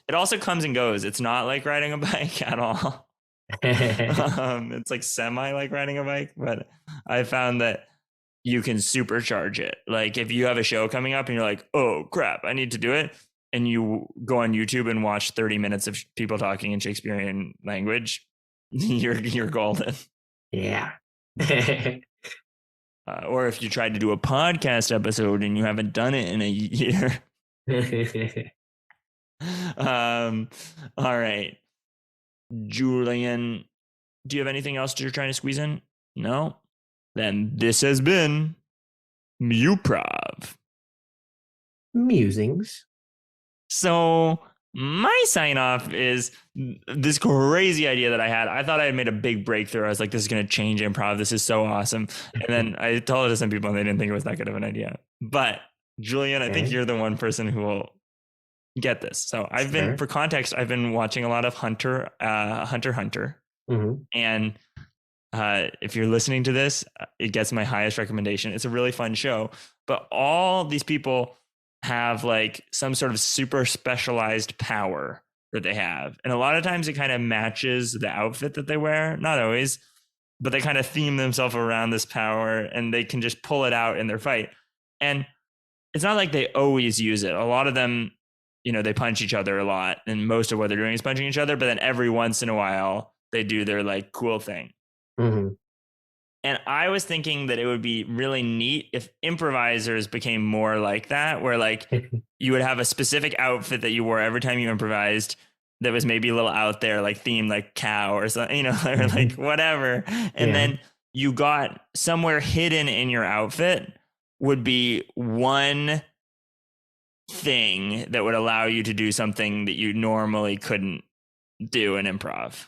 [SPEAKER 1] It also comes and goes. It's not like riding a bike at all. It's like semi like riding a bike, but I found that you can supercharge it. Like if you have a show coming up and you're like, oh crap, I need to do it. And you go on YouTube and watch 30 minutes of people talking in Shakespearean language, you're golden.
[SPEAKER 2] Yeah.
[SPEAKER 1] Or if you tried to do a podcast episode and you haven't done it in a year. um, all right. Julian, do you have anything else you're trying to squeeze in? No? Then this has been Muprov.
[SPEAKER 2] Musings.
[SPEAKER 1] So my sign off is this crazy idea that I had. I thought I had made a big breakthrough. I was like, this is going to change improv. This is so awesome. And then I told it to some people and they didn't think it was that good of an idea. But Julian, I think
[SPEAKER 2] Okay.
[SPEAKER 1] you're the one person who will get this. So
[SPEAKER 2] Sure.
[SPEAKER 1] for context, I've been watching a lot of Hunter.
[SPEAKER 2] Hmm.
[SPEAKER 1] And if you're listening to this, it gets my highest recommendation. It's a really fun show, but all these people have like some sort of super specialized power that they have. And a lot of times it kind of matches the outfit that they wear. Not always, but they kind of theme themselves around this power and they can just pull it out in their fight. And it's not like they always use it. A lot of them, they punch each other a lot. And most of what they're doing is punching each other. But then every once in a while, they do their like cool thing.
[SPEAKER 2] Hmm.
[SPEAKER 1] And I was thinking that it would be really neat if improvisers became more like that, where like you would have a specific outfit that you wore every time you improvised that was maybe a little out there, like themed like cow or something, or like whatever. And
[SPEAKER 2] Yeah.
[SPEAKER 1] then you got somewhere hidden in your outfit would be one thing that would allow you to do something that you normally couldn't do in improv.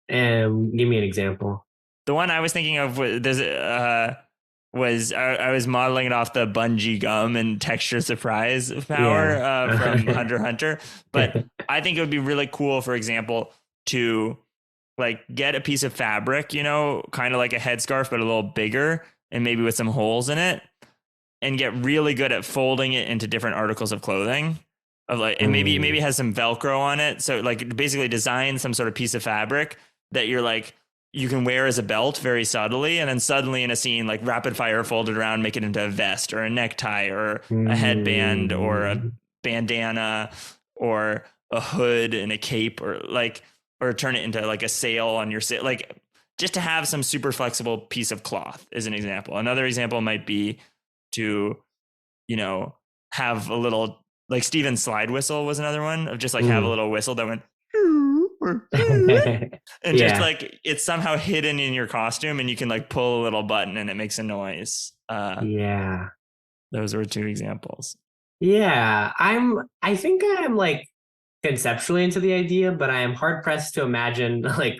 [SPEAKER 2] And give me an example.
[SPEAKER 1] The one I was thinking of was I was modeling it off the bungee gum and texture surprise power
[SPEAKER 2] Yeah.
[SPEAKER 1] from Hunter x Hunter. But I think it would be really cool, for example, to like get a piece of fabric, kind of like a headscarf, but a little bigger and maybe with some holes in it, and get really good at folding it into different articles of clothing. Of like, and maybe it has some Velcro on it. So like basically design some sort of piece of fabric that you're like, you can wear as a belt very subtly, and then suddenly in a scene, like rapid fire fold it around, make it into a vest or a necktie or a headband or a bandana or a hood and a cape, or turn it into like a sail on your sail, like just to have some super flexible piece of cloth is an example. Another example might be to, have a little, like Steven's slide whistle was another one, of just like have a little whistle that went and just
[SPEAKER 2] Yeah.
[SPEAKER 1] like it's somehow hidden in your costume and you can like pull a little button and it makes a noise.
[SPEAKER 2] Yeah.
[SPEAKER 1] Those were two examples.
[SPEAKER 2] Yeah. I think I'm like conceptually into the idea, but I am hard pressed to imagine like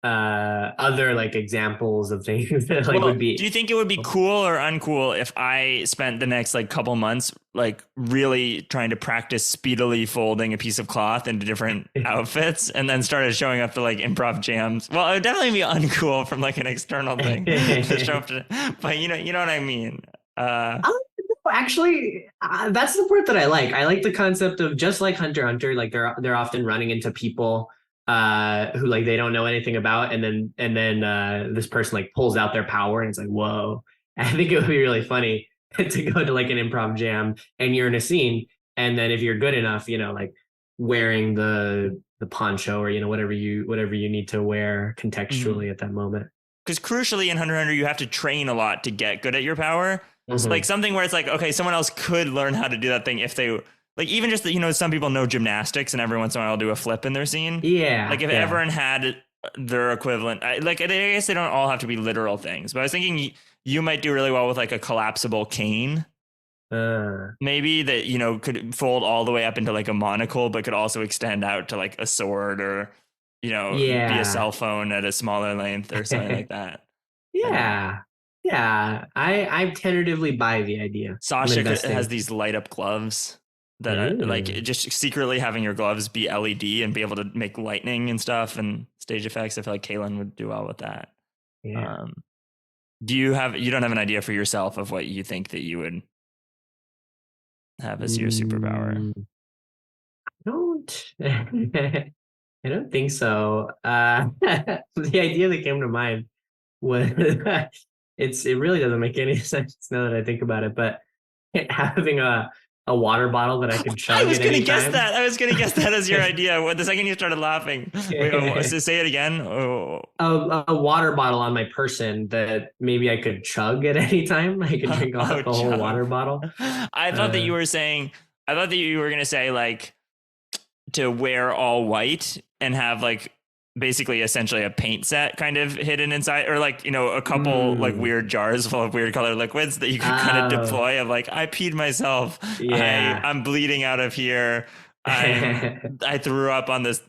[SPEAKER 2] other like examples of things that like
[SPEAKER 1] Well,
[SPEAKER 2] would be.
[SPEAKER 1] do you think it would be cool or uncool if I spent the next like couple months like really trying to practice speedily folding a piece of cloth into different outfits and then started showing up to like improv jams? Well, it would definitely be uncool from like an external thing to show up to, but you know what I mean?
[SPEAKER 2] Actually, that's the part that I like. I like the concept of just like Hunter x Hunter, like they're often running into people who like they don't know anything about, and then this person like pulls out their power, and it's like whoa. I think it would be really funny to go to like an improv jam and you're in a scene, and then if you're good enough, like wearing the poncho or whatever you need to wear contextually at that moment.
[SPEAKER 1] Because crucially in Hunter x Hunter, you have to train a lot to get good at your power. So like
[SPEAKER 2] Mm-hmm.
[SPEAKER 1] something where it's like, okay, someone else could learn how to do that thing if they like, even just, some people know gymnastics and every once in a while do a flip in their scene.
[SPEAKER 2] Yeah,
[SPEAKER 1] Like if
[SPEAKER 2] yeah.
[SPEAKER 1] everyone had their equivalent, I guess they don't all have to be literal things, but I was thinking you might do really well with like a collapsible cane.
[SPEAKER 2] Uh,
[SPEAKER 1] Maybe that, could fold all the way up into like a monocle, but could also extend out to like a sword or, be a
[SPEAKER 2] yeah.
[SPEAKER 1] cell phone at a smaller length or something like that. I don't know.
[SPEAKER 2] Yeah. Yeah. I tentatively buy the idea. I'm
[SPEAKER 1] Sasha has
[SPEAKER 2] investing.
[SPEAKER 1] these light up gloves that like
[SPEAKER 2] Mm,
[SPEAKER 1] just secretly having your gloves be LED and be able to make lightning and stuff and stage effects. I feel like Kaylin would do well with that.
[SPEAKER 2] yeah.
[SPEAKER 1] Um, you don't have an idea for yourself of what you think that you would have as your superpower?
[SPEAKER 2] Mm, don't I don't think so. The idea that came to mind was it really doesn't make any sense now that I think about it, but having a water bottle that I could
[SPEAKER 1] I
[SPEAKER 2] chug
[SPEAKER 1] was
[SPEAKER 2] at
[SPEAKER 1] gonna
[SPEAKER 2] any
[SPEAKER 1] guess
[SPEAKER 2] time.
[SPEAKER 1] that. I was gonna guess that as your idea. What the second you started laughing? Wait, so say it again. Oh,
[SPEAKER 2] A water bottle on my person that maybe I could chug at any time. I could drink off
[SPEAKER 1] oh,
[SPEAKER 2] the whole water
[SPEAKER 1] chug.
[SPEAKER 2] bottle.
[SPEAKER 1] I thought that
[SPEAKER 2] Uh,
[SPEAKER 1] you were saying. I thought that you were gonna say like to wear all white and have like basically essentially a paint set kind of hidden inside, or like a couple like
[SPEAKER 2] mm,
[SPEAKER 1] weird jars full of weird colored liquids that you could kind of
[SPEAKER 2] oh,
[SPEAKER 1] deploy, of like, I peed myself,
[SPEAKER 2] yeah.
[SPEAKER 1] I'm bleeding out of here, I threw up on this,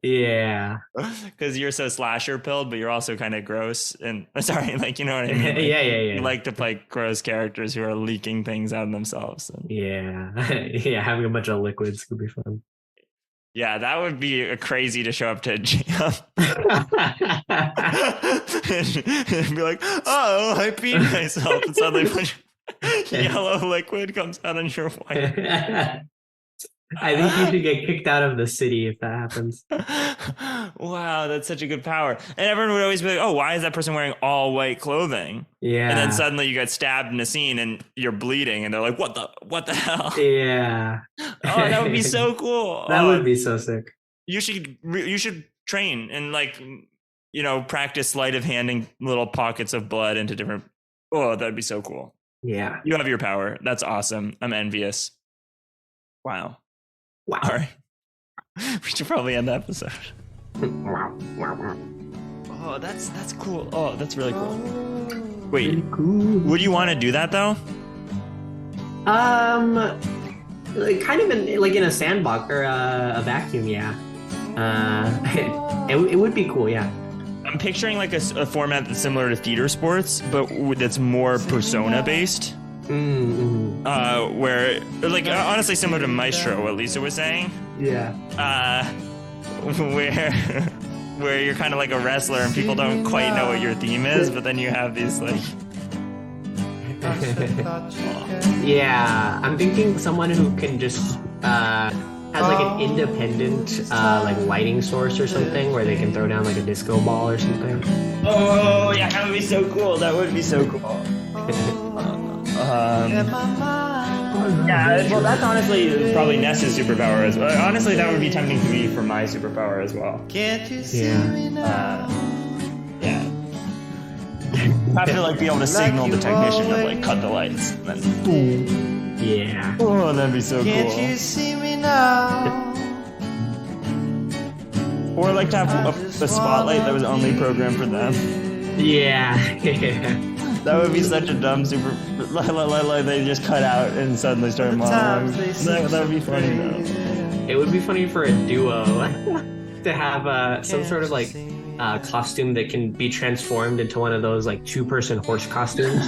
[SPEAKER 2] Yeah.
[SPEAKER 1] because you're so slasher pilled, but you're also kind of gross and sorry, like, you know what I mean, like
[SPEAKER 2] Yeah, yeah,
[SPEAKER 1] you
[SPEAKER 2] yeah.
[SPEAKER 1] like to play gross characters who are leaking things out of themselves. And
[SPEAKER 2] Yeah. Yeah, having a bunch of liquids could be fun.
[SPEAKER 1] yeah, that would be crazy to show up to a jam and be like, oh, I peed myself. And suddenly a bunch of yellow liquid comes out on your white.
[SPEAKER 2] I think you should get kicked out of the city if that happens.
[SPEAKER 1] Wow, that's such a good power. And everyone would always be like, oh, why is that person wearing all white clothing? And then
[SPEAKER 2] Yeah.
[SPEAKER 1] suddenly you get stabbed in a scene and you're bleeding and they're like, what the hell?
[SPEAKER 2] Yeah.
[SPEAKER 1] Oh, that would be so cool.
[SPEAKER 2] That would
[SPEAKER 1] Oh,
[SPEAKER 2] be so sick.
[SPEAKER 1] you should train and like practice sleight of handing little pockets of blood into different. Oh, that'd be so cool.
[SPEAKER 2] Yeah.
[SPEAKER 1] You have your power. That's awesome. I'm envious. Wow.
[SPEAKER 2] Wow.
[SPEAKER 1] All right. We should probably end the episode.
[SPEAKER 2] Wow.
[SPEAKER 1] Oh, that's cool. Oh, that's really cool. Wait,
[SPEAKER 2] Really cool.
[SPEAKER 1] would you want to do that though?
[SPEAKER 2] Like kind of in a sandbox or a vacuum, yeah. It would be cool, yeah.
[SPEAKER 1] I'm picturing like a format that's similar to theater sports, but that's more persona based.
[SPEAKER 2] Mm-hmm.
[SPEAKER 1] Where like honestly similar to Maestro, what Lisa was saying.
[SPEAKER 2] Yeah.
[SPEAKER 1] Where you're kind of like a wrestler and people don't quite know what your theme is, but then you have these like.
[SPEAKER 2] Yeah, I'm thinking someone who can just has like an independent like lighting source or something where they can throw down like a disco ball or something.
[SPEAKER 1] Oh yeah, that would be so cool. That would be so cool. Yeah, well, that's honestly probably Ness's superpower as well. Honestly, that would be tempting to be for my superpower as well.
[SPEAKER 2] Yeah.
[SPEAKER 1] Yeah. I have to like be able to signal the technician to like cut the lights. And then boom.
[SPEAKER 2] Yeah.
[SPEAKER 1] Oh, that'd be so
[SPEAKER 3] Can't
[SPEAKER 1] cool.
[SPEAKER 3] you see me now?
[SPEAKER 1] Or like to have a spotlight that was only programmed for them.
[SPEAKER 2] Yeah.
[SPEAKER 1] That would be such a dumb super. Like they just cut out and suddenly start monologuing. That would be funny though.
[SPEAKER 2] It would be funny for a duo to have some sort of like costume that can be transformed into one of those like 2-person horse costumes.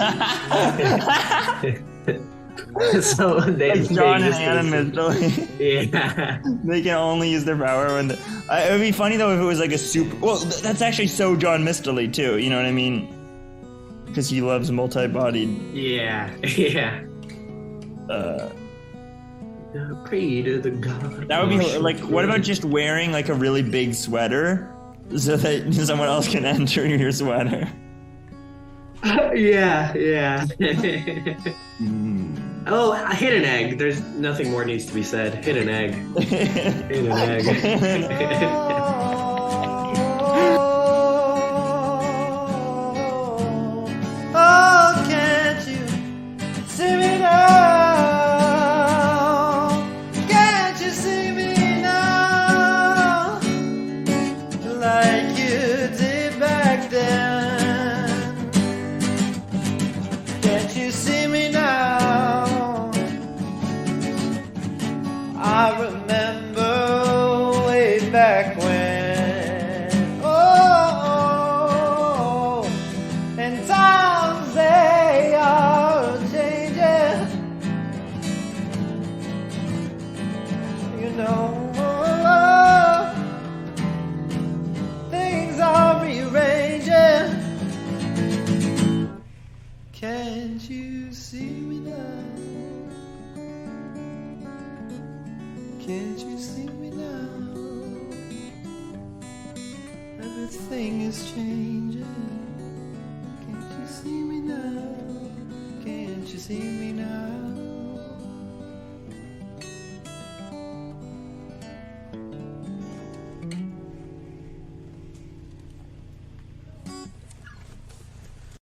[SPEAKER 2] So
[SPEAKER 1] Like John and Anna Midgley.
[SPEAKER 2] Yeah.
[SPEAKER 1] They can only use their power when. It would be funny though if it was like a super. Well, that's actually so John Mistily too. You know what I mean? Because he loves multi-bodied.
[SPEAKER 2] Yeah. Pray to the god.
[SPEAKER 1] That would be like. What about just wearing like a really big sweater so that someone else can enter your sweater?
[SPEAKER 2] Yeah. Oh, hit an egg. There's nothing more needs to be said. Hit an egg. Hit an egg.
[SPEAKER 3] Oh, can't you see me now? Can't you see me now? Like you did back then. Can't you see me now? I remember way back when. Oh, and times they are changing. You know, things are rearranging. Can't you see me now? Can't you see me now? Everything is changing. Can't you see me now? Can't you see me now?